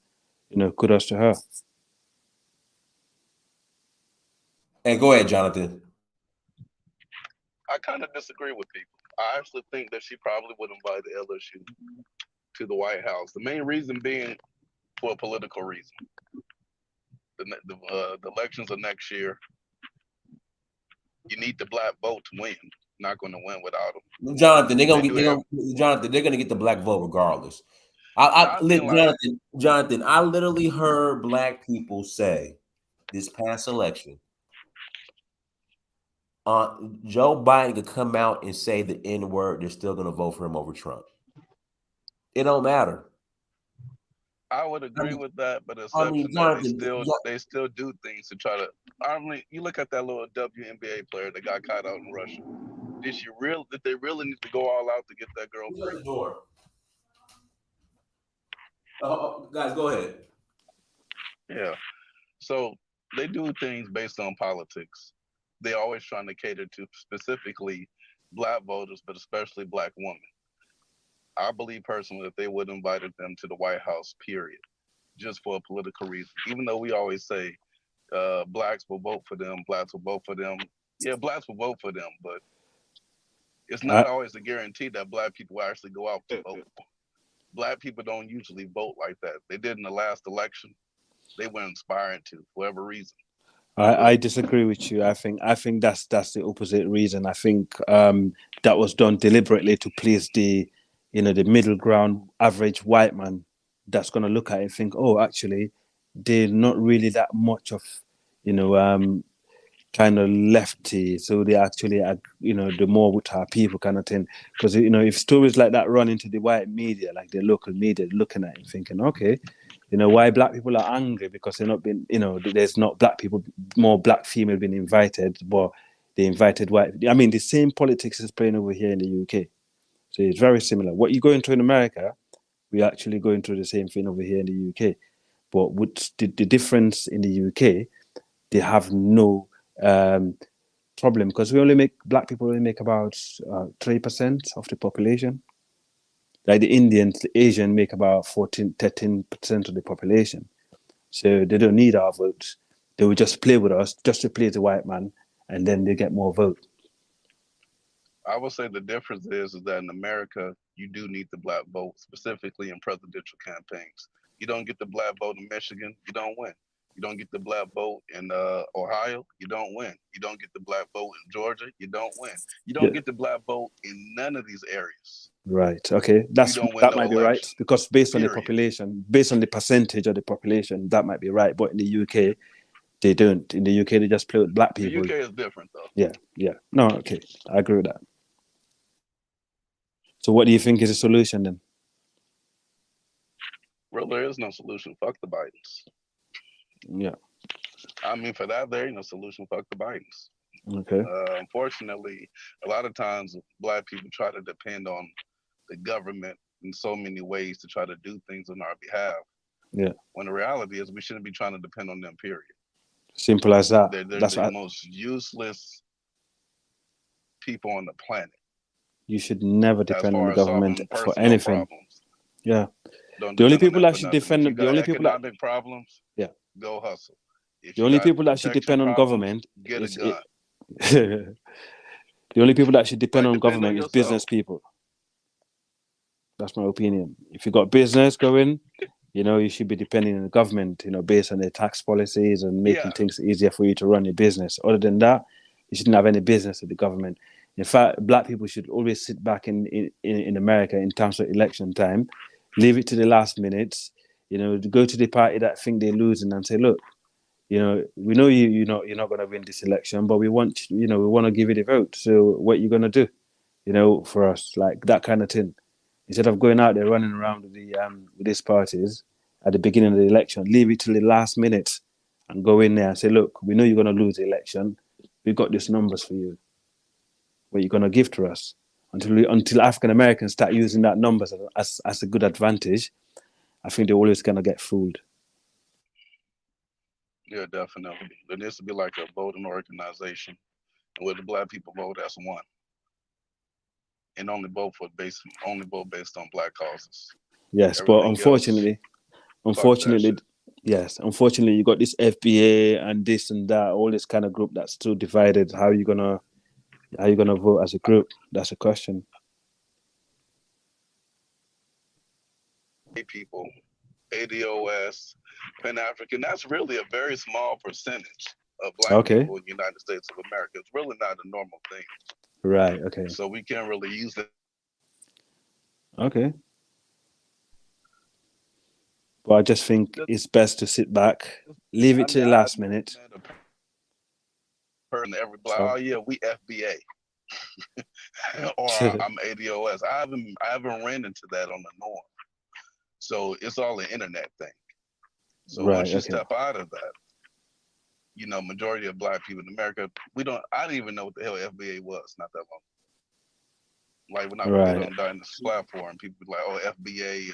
kudos to her. Hey, go ahead, Jonathan. I kind of disagree with people. I actually think that she probably would invite the LSU to the White House. The main reason being for a political reason. The elections are next year. You need the black vote to win. Not going to win without them. Jonathan, they're gonna get the black vote regardless. Jonathan, I literally heard black people say this past election, Joe Biden could come out and say the N-word, they're still gonna vote for him over Trump. It don't matter. I would agree with that, but they still do things to try to. You look at that little WNBA player that got caught out in Russia. Did they really need to go all out to get that girl free? Guys, go ahead. Yeah. So they do things based on politics. They're always trying to cater to specifically black voters, but especially black women. I believe personally that they would have invited them to the White House, period, just for a political reason. Even though we always say blacks will vote for them, blacks will vote for them. Yeah, blacks will vote for them, but it's not always a guarantee that black people will actually go out to vote. Black people don't usually vote like that. They did in the last election. They were inspired to, for whatever reason. I disagree with you. I think that's the opposite reason. I think that was done deliberately to please the middle ground average white man that's going to look at it and think, oh, actually, they're not really that much of kind of lefty, so they actually, the more with our people kind of thing. Because if stories like that run into the white media, like the local media, looking at it thinking, okay, why black people are angry because they're not been, there's not black people, more black female being invited, but they invited white. I mean, the same politics is playing over here in the UK, so it's very similar. What you going through in America, we're actually going through the same thing over here in the UK. But with the difference in the UK, they have no problem because black people only make about 3% of the population. Like the Indians, the Asian make about 13% of the population. So they don't need our votes. They will just play with us, just to play the white man, and then they get more vote. I would say the difference is that in America, you do need the black vote, specifically in presidential campaigns. You don't get the black vote in Michigan, you don't win. You don't get the black vote in Ohio, you don't win. You don't get the black vote in Georgia, you don't win. You don't get the black vote in none of these areas. Right. Okay. That might be right, because based on the population, based on the percentage of the population, that might be right. But in the UK, they don't. In the UK, they just play with black people. The UK is different, though. Yeah. Yeah. No. Okay. I agree with that. So, what do you think is the solution then? Well, there is no solution. Fuck the Bidens. Yeah. I mean, for that, there ain't no solution. Fuck the Bidens. Okay. Unfortunately, a lot of times black people try to depend on the government in so many ways to try to do things on our behalf. Yeah. When the reality is we shouldn't be trying to depend on them, period. Simple as that. They're the most useless people on the planet. You should never depend on the government for anything. Problems. Yeah. The only people that should defend the only people economic problems. Yeah. Go hustle. The only people that should depend on government get a gun. The only people that should depend on government is business people. That's my opinion. If you got business going, you should be depending on the government, based on their tax policies and making things easier for you to run your business. Other than that, you shouldn't have any business with the government. In fact, black people should always sit back in America in terms of election time, leave it to the last minutes, go to the party that think they're losing and say, look, we know you're not going to win this election, but we want to give you the vote. So what are you going to do, for us, like that kind of thing. Instead of going out there running around with these parties at the beginning of the election, leave it till the last minute and go in there and say, look, we know you're going to lose the election. We've got these numbers for you. What you're going to give to us until African Americans start using that numbers as a good advantage. I think they're always going to get fooled. Yeah, definitely. There needs to be like a voting organization where the black people vote as one, and only vote based on black causes. Yes, but unfortunately, yes, unfortunately, you got this FBA and this and that, all this kind of group that's too divided. How are you gonna vote as a group? That's a question. People, ADOS, Pan-African, that's really a very small percentage of black people in the United States of America. It's really not a normal thing. Right, okay. So we can't really use it. Okay. But I just think it's best to sit back, leave it to the last minute. Every black, oh yeah, we FBA. Or I'm ADOS. I haven't ran into that on the norm. So it's all an internet thing. So once you step out of that, majority of black people in America, I didn't even know what the hell FBA was not that long. Like when I put on Dynasty platform, people be like, oh, FBA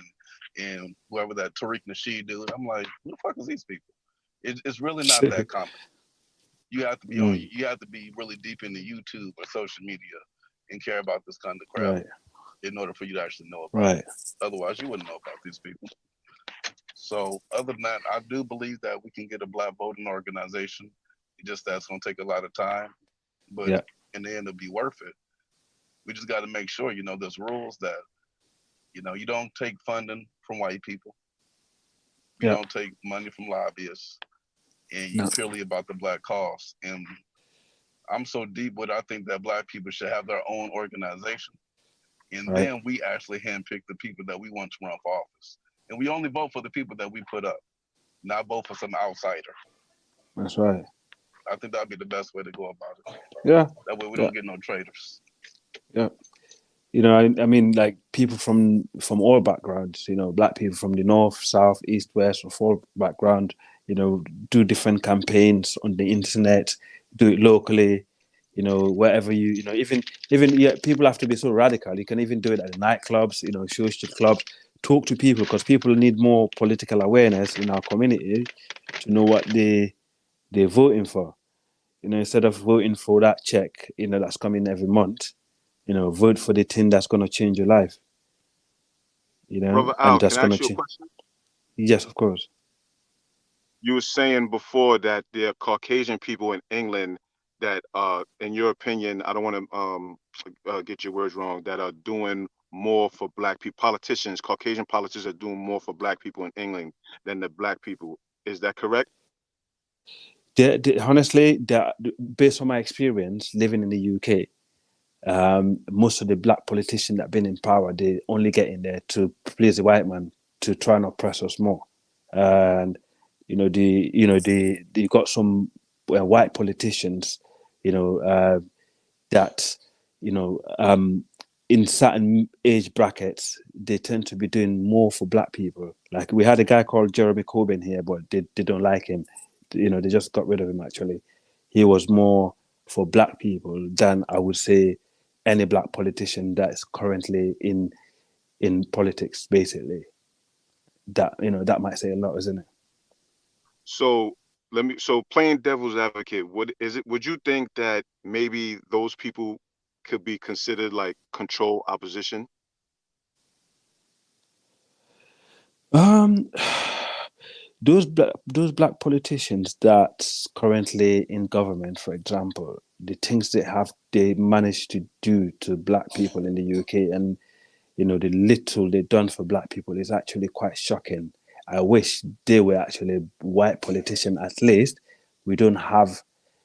and whoever that Tariq Nasheed dude. I'm like, who the fuck is these people? It's really not that common. You have to be you have to be really deep into YouTube or social media and care about this kind of crap in order for you to actually know about it. Otherwise, you wouldn't know about these people. So other than that, I do believe that we can get a black voting organization. That's going to take a lot of time, but in the end, it'll be worth it. We just got to make sure, there's rules that, you don't take funding from white people. You don't take money from lobbyists, and you're purely about the black cause. And I'm so deep with, I think that black people should have their own organization. And then we actually handpick the people that we want to run for office. And we only vote for the people that we put up, not vote for some outsider. That's right. I think that'd be the best way to go about it. Yeah. That way we Yeah. don't get no traitors. Yeah. You know, I mean, like people from all backgrounds, you know, black people from the north, south, east, west, of all background, you know, do different campaigns on the internet, do it locally, you know, wherever you know, even yeah, people have to be so radical. You can even do it at nightclubs, you know, social clubs. Talk to people because people need more political awareness in our community to know what they're voting for. You know, instead of voting for that check, you know, that's coming every month, you know, vote for the thing that's going to change your life, you know, Brother and Al, that's can I going to ask you a change. question? Yes, of course. You were saying before that there are Caucasian people in England that, in your opinion, I don't want to get your words wrong, that are doing more for black people. Politicians, Caucasian politicians are doing more for black people in England than the black people. Is that correct? Honestly, based on my experience living in the UK, most of the black politicians that have been in power, they only get in there to please the white man, to try and oppress us more. And you got some white politicians, you know, that you know in certain age brackets they tend to be doing more for black people. Like we had a guy called Jeremy Corbyn here, but they don't like him. You know, they just got rid of him. Actually, he was more for black people than I would say any black politician that is currently in politics. Basically, that you know that might say a lot, isn't it? So so playing devil's advocate, would you think that maybe those people could be considered like control opposition? Um, those black politicians that's currently in government, for example, the things they managed to do to black people in the UK, and you know the little they've done for black people is actually quite shocking. I wish they were actually white politicians. At least we don't have,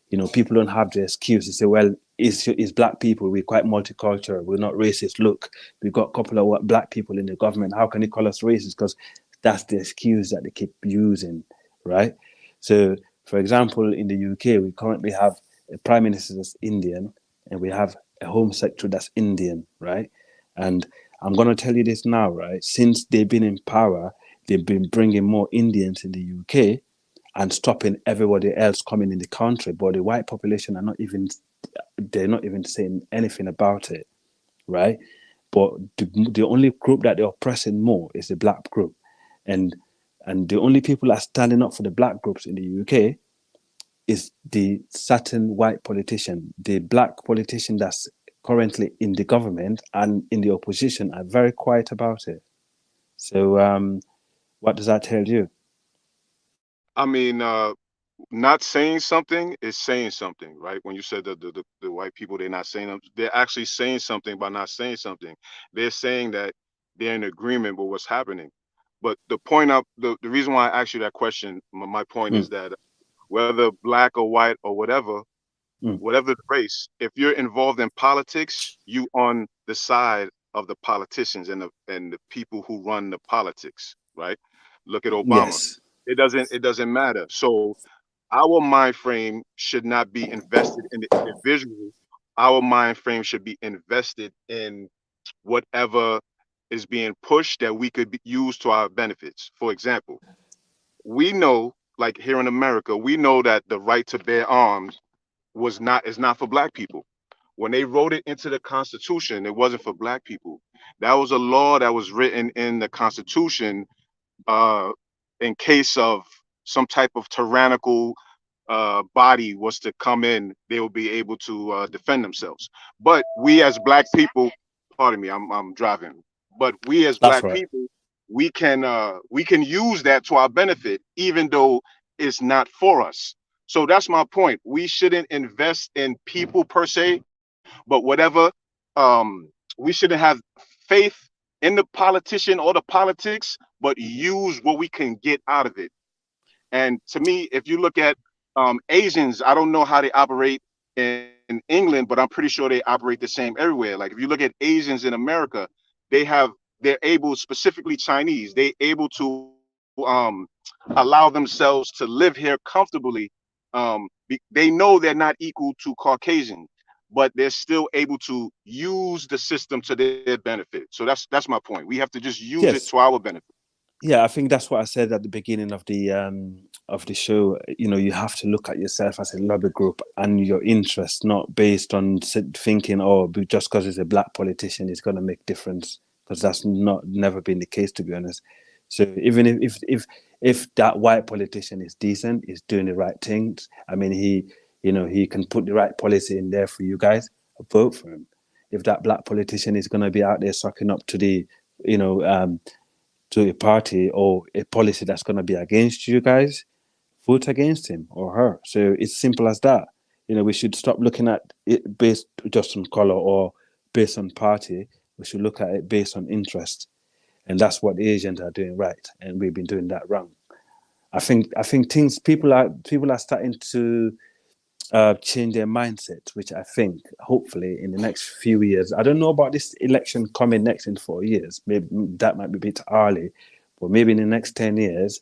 you know, people don't have the excuse to say, well, it's black people, we're quite multicultural, we're not racist. Look, we've got a couple of black people in the government. How can you call us racist? Because that's the excuse that they keep using, right? So, for example, in the UK, we currently have a prime minister that's Indian, and we have a home secretary that's Indian, right? And I'm going to tell you this now, right? Since they've been in power, they've been bringing more Indians in the UK and stopping everybody else coming in the country. But the white population they're not even saying anything about it, right? But the only group that they're oppressing more is the black group. And the only people that are standing up for the black groups in the UK is the certain white politician. The black politician that's currently in the government and in the opposition are very quiet about it. So what does that tell you? I mean, not saying something is saying something, right? When you said the white people, they're not saying them, they're actually saying something by not saying something. They're saying that they're in agreement with what's happening. But the reason why I asked you that question, my point is that whether black or white or whatever the race, if you're involved in politics, you on the side of the politicians and the people who run the politics, right? Look at Obama. Yes. It doesn't matter. So our mind frame should not be invested in the individual. Our mind frame should be invested in whatever is being pushed that we could use to our benefits. For example, we know, like here in America, we know that the right to bear arms is not for black people. When they wrote it into the Constitution, it wasn't for black people. That was a law that was written in the Constitution uh, in case of some type of tyrannical body was to come in, they will be able to defend themselves. But we as black people, pardon me, I'm driving. But we as That's black right. people, we can use that to our benefit, even though it's not for us. So that's my point. We shouldn't invest in people per se, but whatever, we shouldn't have faith in the politician or the politics, but use what we can get out of it. And to me, if you look at Asians, I don't know how they operate in England, but I'm pretty sure they operate the same everywhere. Like if you look at Asians in America, they're able, specifically Chinese, they able to allow themselves to live here comfortably They know they're not equal to Caucasian, but they're still able to use the system to their benefit. So that's my point. We have to just use it to our benefit. Yeah, I think that's what I said at the beginning of the show. You know, you have to look at yourself as a lobby group and your interests, not based on thinking, oh, just because it's a black politician, it's going to make difference. Because that's never been the case, to be honest. So even if that white politician is decent, is doing the right things, I mean, he can put the right policy in there for you guys, vote for him. If that black politician is going to be out there sucking up to the, to a party or a policy that's going to be against you guys, vote against him or her. So it's simple as that. You know, we should stop looking at it based just on color or based on party. We should look at it based on interest. And that's what the Asians are doing right. And we've been doing that wrong. I think people are starting to change their mindset, which I think hopefully in the next few years. I don't know about this election coming next in 4 years. Maybe that might be a bit early, but maybe in the next 10 years,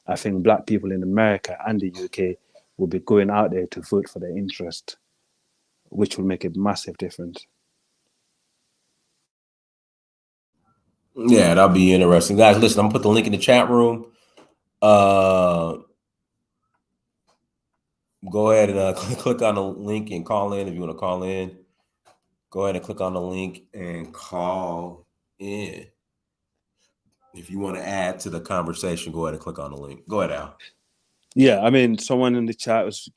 I think black people in America and the UK will be going out there to vote for their interest, which will make a massive difference. Yeah, that'll be interesting. Guys, listen, I'm gonna put the link in the chat room. Go ahead and click on the link and call in if you want to call in. Go ahead and click on the link and call in. If you want to add to the conversation, go ahead and click on the link. Go ahead, Al. Yeah, I mean, someone in the chat was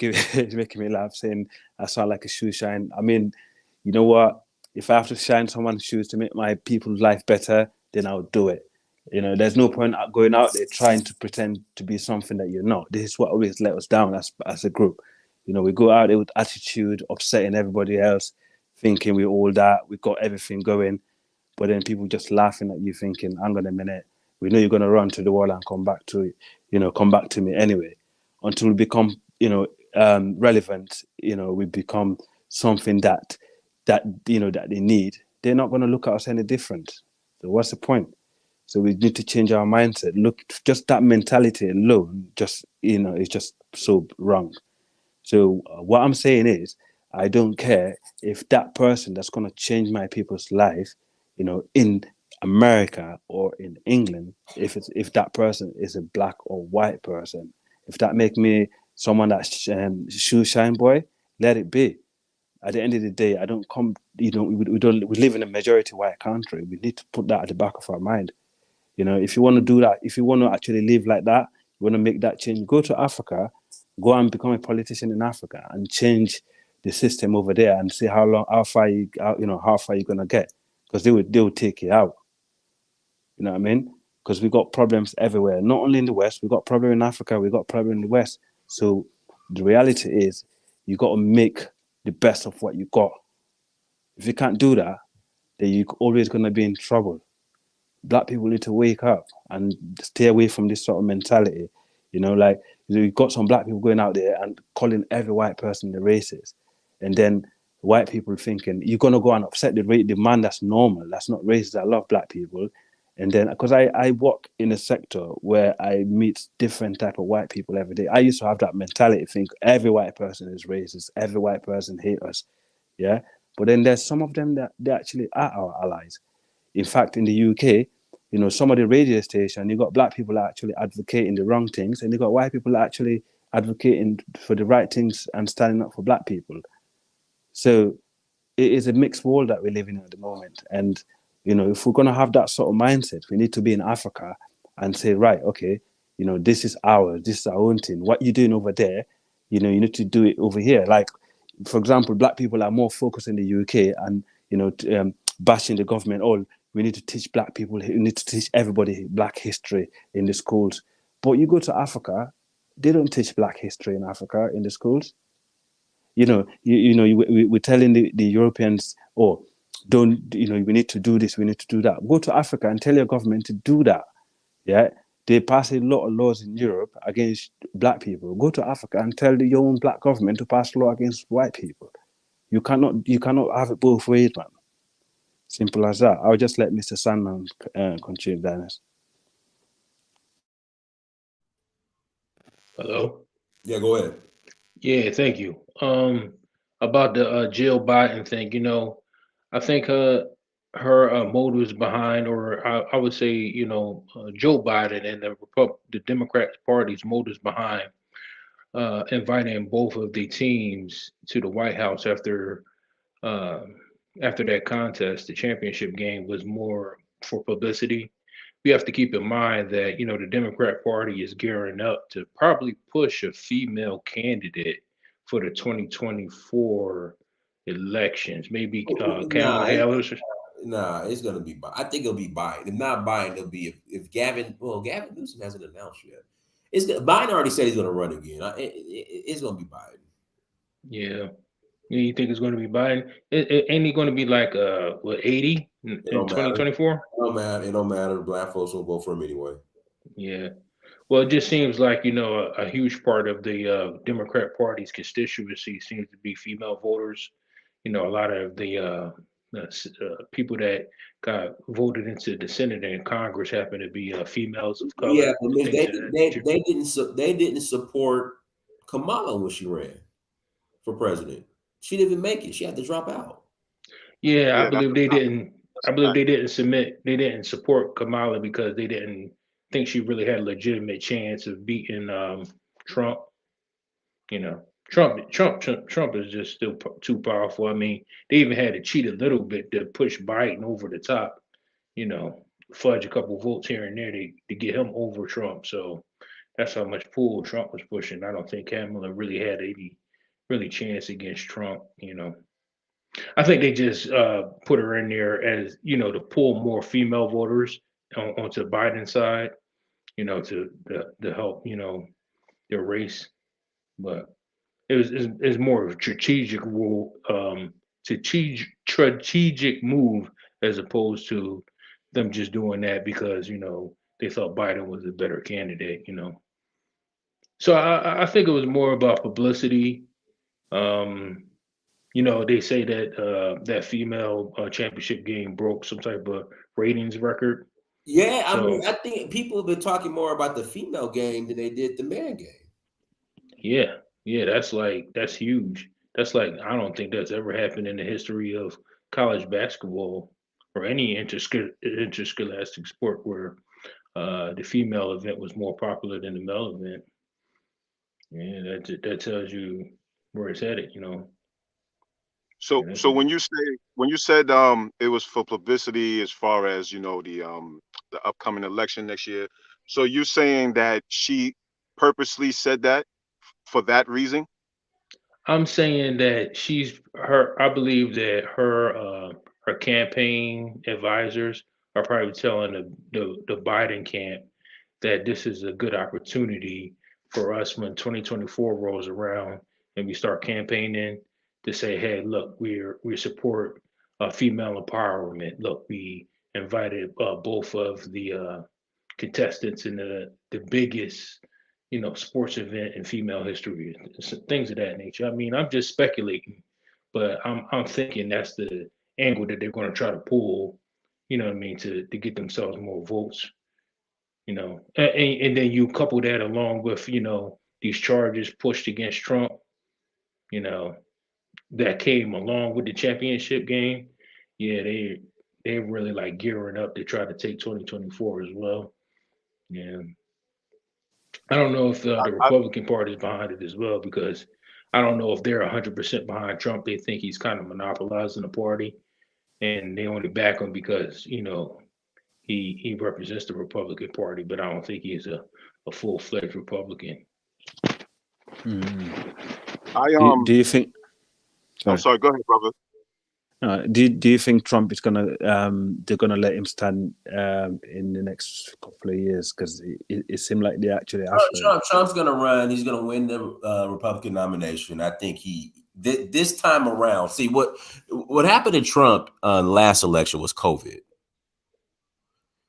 making me laugh, saying I sound like a shoe shine. I mean, you know what? If I have to shine someone's shoes to make my people's life better, then I'll do it. You know, there's no point going out there trying to pretend to be something that you're not. This is what always let us down as a group. You know, we go out there with attitude, upsetting everybody else, thinking we're all that, we got everything going, but then people just laughing at you, thinking, hang on a minute, we know you're going to run to the wall and come back to me anyway. Until we become, relevant, we become something that they need. They're not going to look at us any different. So what's the point? So we need to change our mindset. Look, just that mentality alone, is just so wrong. So what I'm saying is, I don't care if that person that's going to change my people's life, in America or in England, if that person is a black or white person, if that make me someone that's shoe shine boy, let it be. At the end of the day, I don't come. We live in a majority white country. We need to put that at the back of our mind. If you want to do that, if you want to actually live like that, you want to make that change, go to Africa, go and become a politician in Africa and change the system over there and see how far you're going to get, because they will take you out. You know what I mean? Because we got problems everywhere, not only in the West, we got problem in Africa, we got problem in the West. So the reality is you got to make the best of what you got. If you can't do that, then you're always going to be in trouble. Black people need to wake up and stay away from this sort of mentality. Like you've got some black people going out there and calling every white person the racist. And then white people thinking, you're going to go and upset the man that's normal, that's not racist. I love black people. And then, because I work in a sector where I meet different type of white people every day, I used to have that mentality, think every white person is racist, every white person hates us. Yeah. But then there's some of them that they actually are our allies. In fact, in the UK, some of the radio station, you got black people actually advocating the wrong things, and you got white people actually advocating for the right things and standing up for black people. So it is a mixed world that we're living in at the moment. And, if we're going to have that sort of mindset, we need to be in Africa and say, right, okay, this is ours, this is our own thing. What you're doing over there, you need to do it over here. Like, for example, black people are more focused in the UK and, bashing the government. We need to teach black people, we need to teach everybody black history in the schools. But you go to Africa, they don't teach black history in Africa in the schools. We're telling the Europeans, we need to do this, we need to do that. Go to Africa and tell your government to do that. Yeah, they pass a lot of laws in Europe against black people. Go to Africa and tell your own black government to pass law against white people. You cannot have it both ways, man. Simple as that. I'll just let Mr. Sandman continue, Dennis. Hello? Yeah, go ahead. Yeah, thank you. About the Jill Biden thing, I think her motives behind, or I would say, Joe Biden and the Democrat Party's motives behind inviting both of the teams to the White House uh, after that contest, the championship game was more for publicity. We have to keep in mind that the Democrat Party is gearing up to probably push a female candidate for the 2024 elections. Maybe Kamala Nah, Harris. it's gonna be. I think it'll be Biden. If not Biden, it'll be if Gavin. Well, Gavin Newsom hasn't announced yet. Biden already said he's gonna run again. It's gonna be Biden. Yeah. Yeah, you think it's going to be Biden? Ain't he going to be like what 80 in It don't matter. 2024? It don't matter. It don't matter. Black folks will vote for him anyway. Yeah. Well, it just seems like a huge part of the Democrat Party's constituency seems to be female voters. A lot of the people that got voted into the Senate and Congress happen to be females of Yeah, color, but Mitch, things of that nature. they didn't support Kamala when she ran for president. She didn't even make it. She had to drop out. Yeah, Yeah, that's I a believe fact. they didn't submit. They didn't support Kamala because they didn't think she really had a legitimate chance of beating Trump. You know, Trump is just still too powerful. I mean, they even had to cheat a little bit to push Biden over the top. You know, fudge a couple votes here and there to get him over Trump. So that's how much pull Trump was pushing. I don't think Kamala really had any really chance against Trump. I think they just put her in there as to pull more female voters onto Biden's side. To help their race, but it was more of a strategic rule, strategic move as opposed to them just doing that because they thought Biden was a better candidate. So I think it was more about publicity. Um, they say that that female championship game broke some type of ratings record. Yeah, I mean, So I think people have been talking more about the female game than they did the man game. yeah, yeah, that's huge. That's like I don't think that's ever happened in the history of college basketball or any interscholastic sport where the female event was more popular than the male event. Yeah, that tells you where it's headed. So And so when you said it was for publicity as far as the upcoming election next year. So you saying that she purposely said that for that reason? I'm saying that I believe that her campaign advisors are probably telling the Biden camp that this is a good opportunity for us when 2024 rolls around and we start campaigning to say, hey, look, we support female empowerment. Look, we invited both of the contestants in the biggest sports event in female history, things of that nature. I mean, I'm just speculating, but I'm thinking that's the angle that they're going to try to pull. You know what I mean, to get themselves more votes. And then you couple that along with these charges pushed against Trump. You know that came along with the championship game. Yeah, they really like gearing up to try to take 2024 as well. Yeah. I don't know if the I, Republican Party is behind it as well because I don't know if they're 100% behind Trump. They think he's kind of monopolizing the party, and they only back him because he represents the Republican Party, but I don't think he's a full fledged Republican. I Do you think? I'm Sorry. sorry. Go ahead, brother. Do you think Trump is gonna they're gonna let him stand in the next couple of years because it seemed like they actually asked for him. Trump's gonna run. He's gonna win the Republican nomination. I think this time around. See what happened to Trump last election was COVID.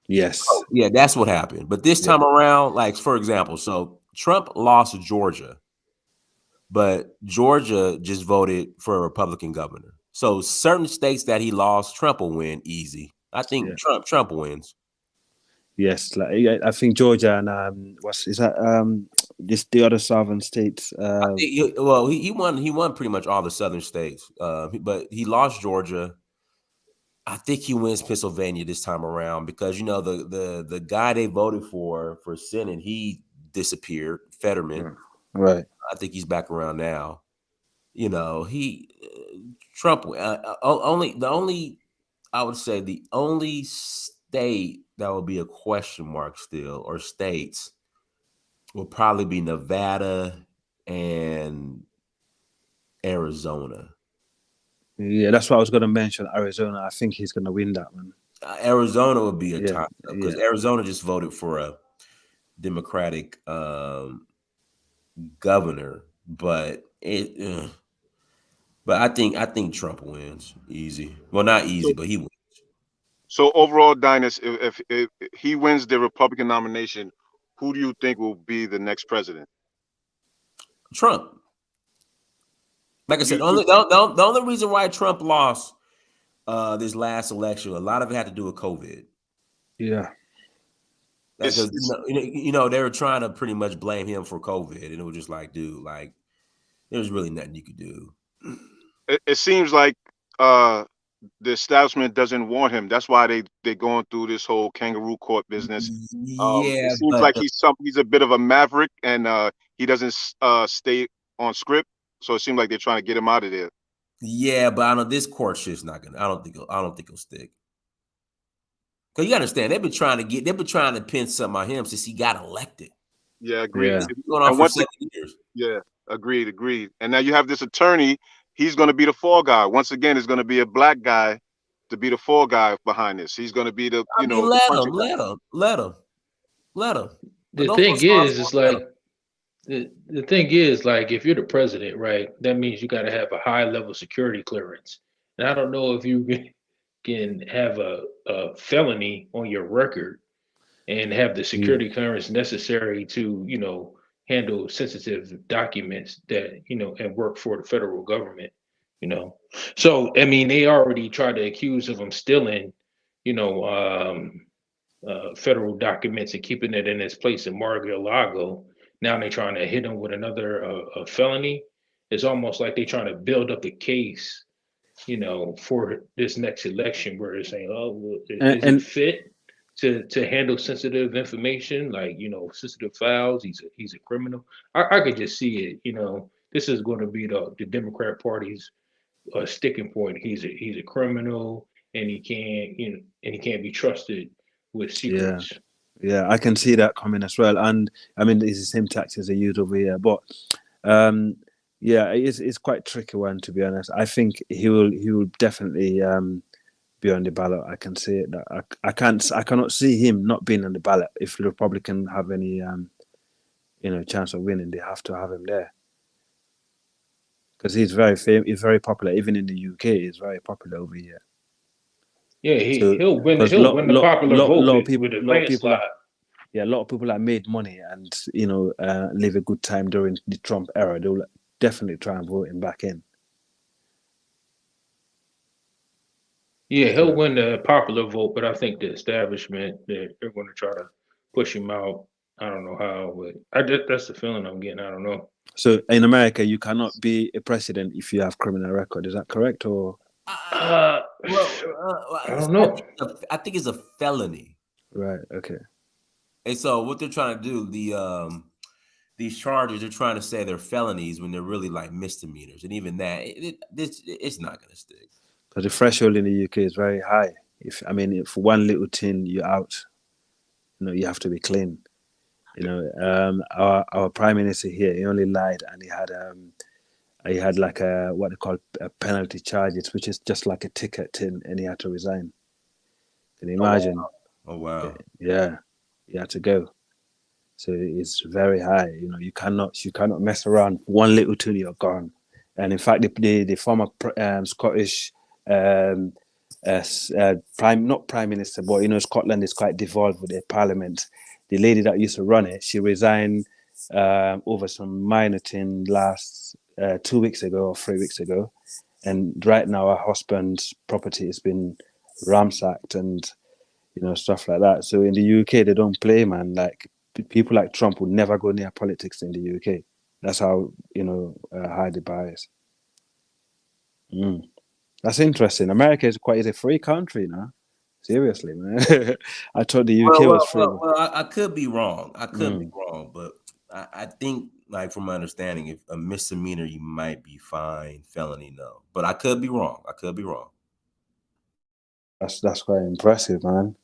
Yes. Yeah, that's what happened. But this time around, like for example, so Trump lost Georgia, but Georgia just voted for a Republican governor. So certain states that he lost, Trump will win easy. I think Trump wins. Yes, like I think Georgia and this the other southern states. I think he won pretty much all the southern states, but he lost Georgia. I think he wins Pennsylvania this time around because the guy they voted for Senate, he disappeared, Fetterman. Right. I think he's back around now. Trump I would say the only state that will be a question mark still, or states, will probably be Nevada and Arizona. Yeah, that's what I was going to mention. Arizona, I think he's going to win that one. Arizona would be a time because Arizona just voted for a Democratic governor, but I think Trump wins easy. Well, not easy, but he wins. So overall, Dynas, if he wins the Republican nomination, who do you think will be the next president? Trump. Like I said, the only reason why Trump lost this last election, a lot of it had to do with COVID. Yeah. Because they were trying to pretty much blame him for COVID, and it was just like, dude, like there was really nothing you could do. It seems like the establishment doesn't want him. That's why they're going through this whole kangaroo court business. It seems like he's a bit of a maverick, and he doesn't stay on script. So it seems like they're trying to get him out of there. Yeah, but I know this court shit's not gonna. I don't think he'll stick. Cause you understand they've been trying to pin something on him since he got elected. Yeah, agreed. Yeah. Going on for 7 years. Yeah, agreed. And now you have this attorney. He's going to be the fall guy. Once again, it's going to be a black guy to be the fall guy behind this. He's going to be the let him. The thing is like the thing is, like, if you're the president, right, that means you got to have a high level security clearance. And I don't know if you can have a felony on your record and have the security clearance necessary to, handle sensitive documents that, and work for the federal government, So, I mean, they already tried to accuse of him stealing, federal documents and keeping it in its place in Mar-a-Lago. Now they're trying to hit him with another a felony. It's almost like they're trying to build up a case, for this next election, where they're saying, "Oh, well, is it fit to handle sensitive information, like sensitive files? He's a criminal." I could just see it. This is going to be the Democrat Party's sticking point. He's a criminal, and he can't be trusted with secrets. Yeah, I can see that coming as well. And I mean, it's the same tactics they use over here. But yeah, it's quite a tricky one, to be honest. I think he will definitely be on the ballot. I can see it. I cannot see him not being on the ballot. If the Republican have any chance of winning, they have to have him there. Because he's very famous, he's very popular. Even in the UK, he's very popular over here. Yeah, he'll win the popular vote with a landslide. A lot of people that made money and live a good time during the Trump era, they will definitely try and vote him back in. Yeah, he'll win the popular vote, but I think the establishment, they're going to try to push him out. I don't know how, but that's the feeling I'm getting. I don't know. So in America, you cannot be a president if you have criminal record. Is that correct, or? I don't know. I think it's a felony. Right. Okay. And so what they're trying to do, these charges, they're trying to say they're felonies when they're really like misdemeanors, and even that, it's not going to stick. Because the threshold in the UK is very high. If one little thing you're out, you have to be clean. Our prime minister here, he only lied, and he had like what they call a penalty charges, which is just like a ticket in, and he had to resign. Can you imagine? Oh wow. Yeah, he had to go. So it's very high. You cannot mess around. One little thing, you're gone. And in fact, the former Scottish not prime minister, but Scotland is quite devolved with their parliament. The lady that used to run it, she resigned over some minor thing last 2 weeks ago or 3 weeks ago, and right now her husband's property has been ransacked, and stuff like that. So in the UK, they don't play, man. Like people like Trump would never go near politics in the UK. That's how, high the bar is. That's interesting. America is a free country now. Seriously, man. I thought the UK was free. I could be wrong. But I think, like, from my understanding, if a misdemeanor, you might be fined, felony, no. But I could be wrong. That's quite impressive, man.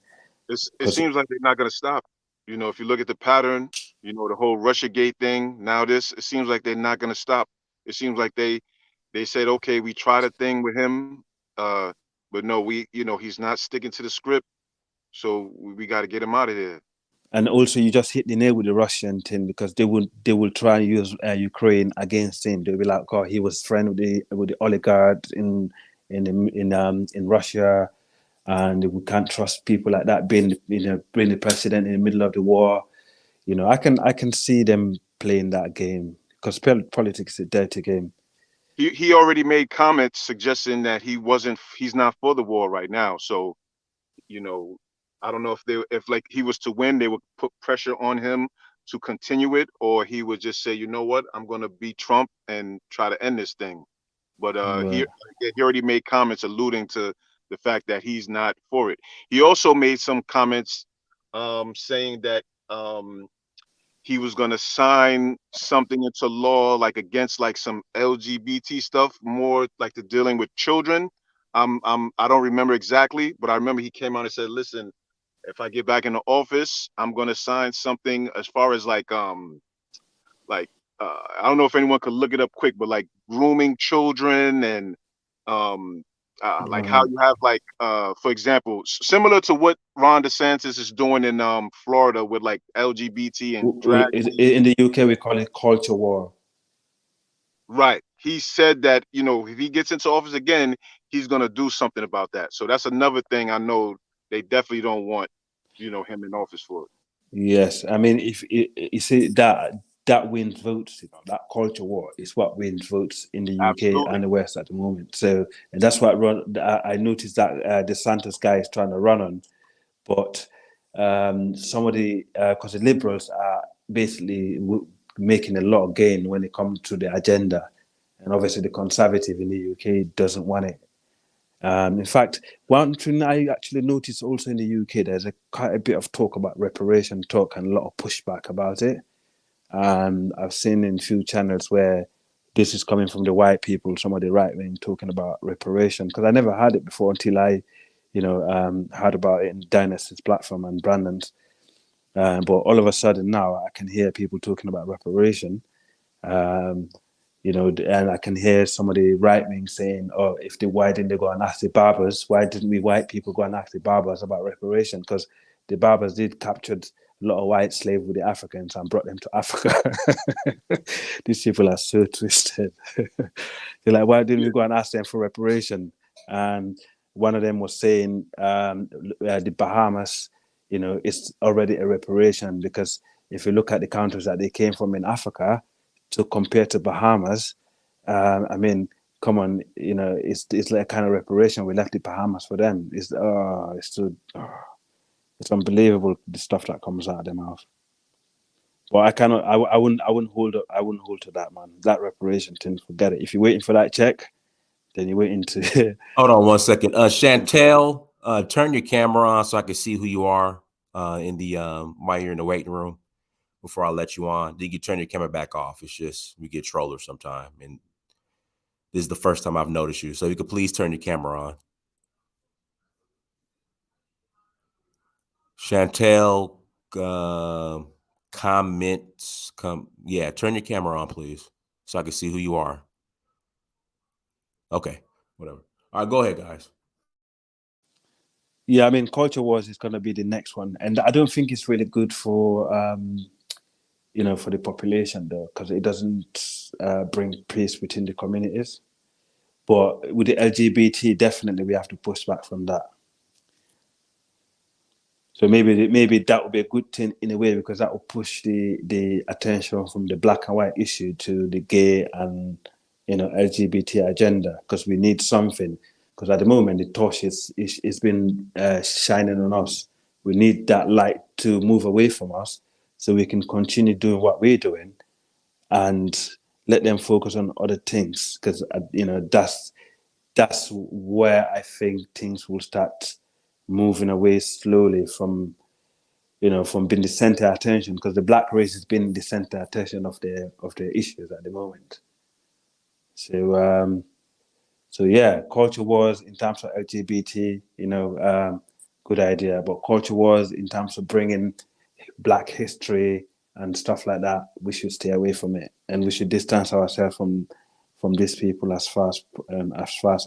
It seems like they're not going to stop. If you look at the pattern, the whole Russiagate thing. Now it seems like they're not going to stop. It seems like they said, okay, we tried a thing with him, but no, he's not sticking to the script. So we got to get him out of there. And also, you just hit the nail with the Russian thing, because they will try and use Ukraine against him. They'll be like, "Oh, he was friend with the oligarchs in Russia, and we can't trust people like that being the president in the middle of the war." I can see them playing that game, because politics is a dirty game. He already made comments suggesting that he's not for the war right now. So, I don't know if like he was to win, they would put pressure on him to continue it, or he would just say, you know what, I'm going to beat Trump and try to end this thing. But he already made comments alluding to the fact that he's not for it. He also made some comments saying that he was going to sign something into law, like against like some LGBT stuff, more like the dealing with children. I don't remember exactly, but I remember he came out and said, listen, if I get back in the office, I'm going to sign something as far as like I don't know if anyone could look it up quick, but like grooming children and like how you have like for example, similar to what Ron DeSantis is doing in Florida with like LGBT and drag. In the UK, we call it culture war. Right. He said that, if he gets into office again, he's going to do something about that. So that's another thing I know they definitely don't want, him in office for. Yes. I mean, if you see that wins votes, that culture war is what wins votes in the UK and the West at the moment. So, and that's what I noticed that DeSantis guy is trying to run on. But because the Liberals are basically making a lot of gain when it comes to the agenda. And obviously the Conservative in the UK doesn't want it. In fact, one thing I actually noticed also in the UK, there's quite a bit of talk about reparation talk and a lot of pushback about it. I've seen in a few channels where this is coming from the white people, some of the right wing talking about reparation, because I never heard it before until I, heard about it in Dynasty's platform and Brandon's. But all of a sudden now I can hear people talking about reparation. And I can hear some of the right wing saying, "Oh, why didn't they go and ask the Barbers? Why didn't we white people go and ask the Barbers about reparation? Because the Barbers did capture a lot of white slaves with the Africans and brought them to Africa." These people are so twisted. They're like, "Why didn't we go and ask them for reparation?" And one of them was saying, the Bahamas, it's already a reparation, because if you look at the countries that they came from in Africa, to compare to Bahamas, I mean, come on, it's like a kind of reparation. We left the Bahamas for them. It's unbelievable, the stuff that comes out of their mouth. But I wouldn't hold to that, man. That reparation thing, forget it. If you're waiting for that check, then you're waiting to. Hold on 1 second, Chantel, turn your camera on so I can see who you are in the while you're in the waiting room. Before I let you on, you can turn your camera back off. It's just we get trollers sometime, and this is the first time I've noticed you. So you could please turn your camera on. Chantel, comments, turn your camera on, please, so I can see who you are. Okay, whatever. All right, go ahead, guys. Yeah, I mean, culture wars is going to be the next one, and I don't think it's really good for for the population, though, because it doesn't bring peace within the communities. But with the LGBT, definitely we have to push back from that. So maybe that would be a good thing in a way, because that will push the attention from the black and white issue to the gay and LGBT agenda, because we need something. Because at the moment the torch is been shining on us, We need that light to move away from us so we can continue doing what we're doing and let them focus on other things. Because, that's where I think things will start moving away slowly from being the center of attention, because the black race has been the center of attention of their issues at the moment. So yeah, culture wars in terms of LGBT, good idea. But culture wars in terms of bringing Black history and stuff like that, we should stay away from it, and we should distance ourselves from these people as far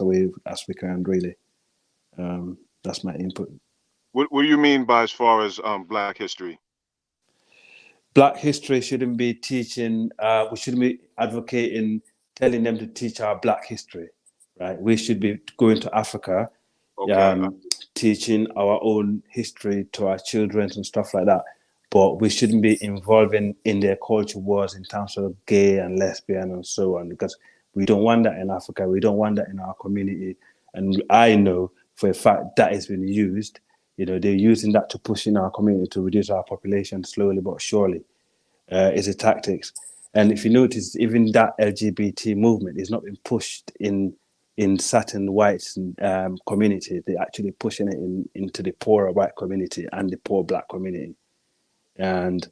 away as we can. Really, that's my input. What do you mean by as far as Black history? Black history shouldn't be teaching. We shouldn't be advocating, telling them to teach our Black history. Right, we should be going to Africa, teaching our own history to our children and stuff like that. But we shouldn't be involving in their culture wars in terms of gay and lesbian and so on, because we don't want that in Africa. We don't want that in our community. And I know for a fact that has been used. They're using that to push in our community to reduce our population slowly but surely. Is a tactics. And if you notice, even that LGBT movement is not being pushed in certain white community. They're actually pushing it into the poorer white community and the poor Black community. And,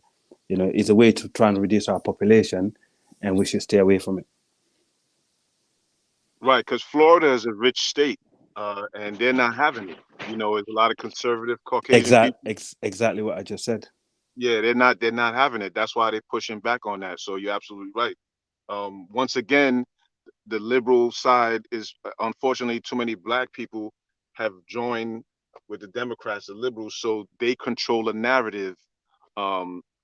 it's a way to try and reduce our population, and we should stay away from it. Right, because Florida is a rich state, and they're not having it. There's a lot of conservative Caucasian people. Exactly what I just said. Yeah, they're not having it. That's why they're pushing back on that. So you're absolutely right. Once again, the liberal side is, unfortunately, too many Black people have joined with the Democrats, the liberals, so they control the narrative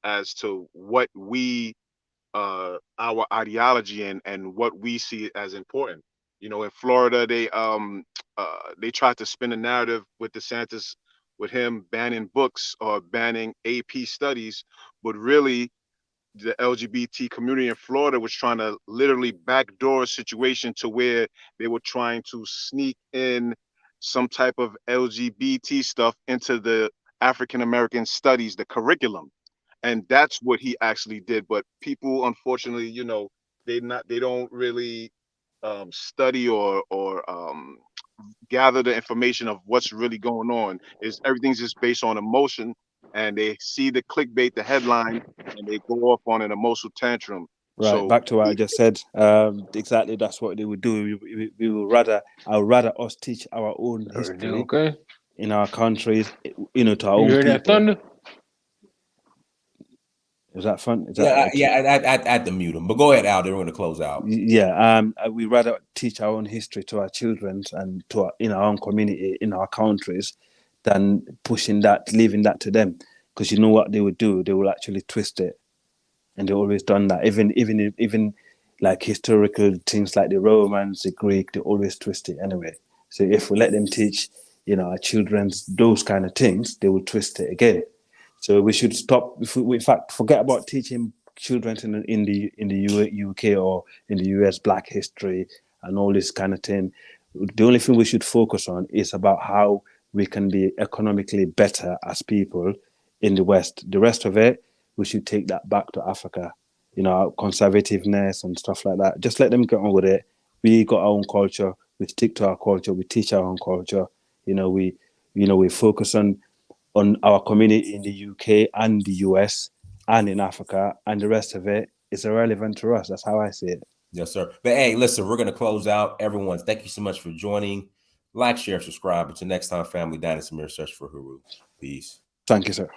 as to what our ideology and what we see as important. In Florida, they tried to spin a narrative with DeSantis, with him banning books or banning AP studies, but really the LGBT community in Florida was trying to literally backdoor a situation to where they were trying to sneak in some type of LGBT stuff into the African American studies, the curriculum. And that's what he actually did. But people, unfortunately, they don't really study or gather the information of what's really going on. Everything's just based on emotion, and they see the clickbait, the headline, and they go off on an emotional tantrum. Right, So back to what I just said. Exactly, that's what they would do. I would rather us teach our own history in our countries, to our own people. You hear that thunder? Is that fun? I had to mute him. But go ahead, Al. We're going to close out. Yeah, we rather teach our own history to our children and to in our own community, in our countries, than leaving that to them. Because you know what they would do? They will actually twist it, and they've always done that. Even like historical things like the Romans, the Greek, they always twist it anyway. So if we let them teach, our children those kind of things, they will twist it again. So we should stop. In fact, forget about teaching children in the UK or in the US Black history and all this kind of thing. The only thing we should focus on is about how we can be economically better as people in the West. The rest of it, we should take that back to Africa. Conservativeness and stuff like that. Just let them get on with it. We got our own culture. We stick to our culture. We teach our own culture. We focus on our community in the UK and the US and in Africa, and the rest of it is irrelevant to us. That's how I see it. Yes, sir. But hey, listen, we're going to close out. Everyone, thank you so much for joining. Like, share, subscribe. Until next time, family, Dynasty Mirror, search for Huru. Peace. Thank you, sir.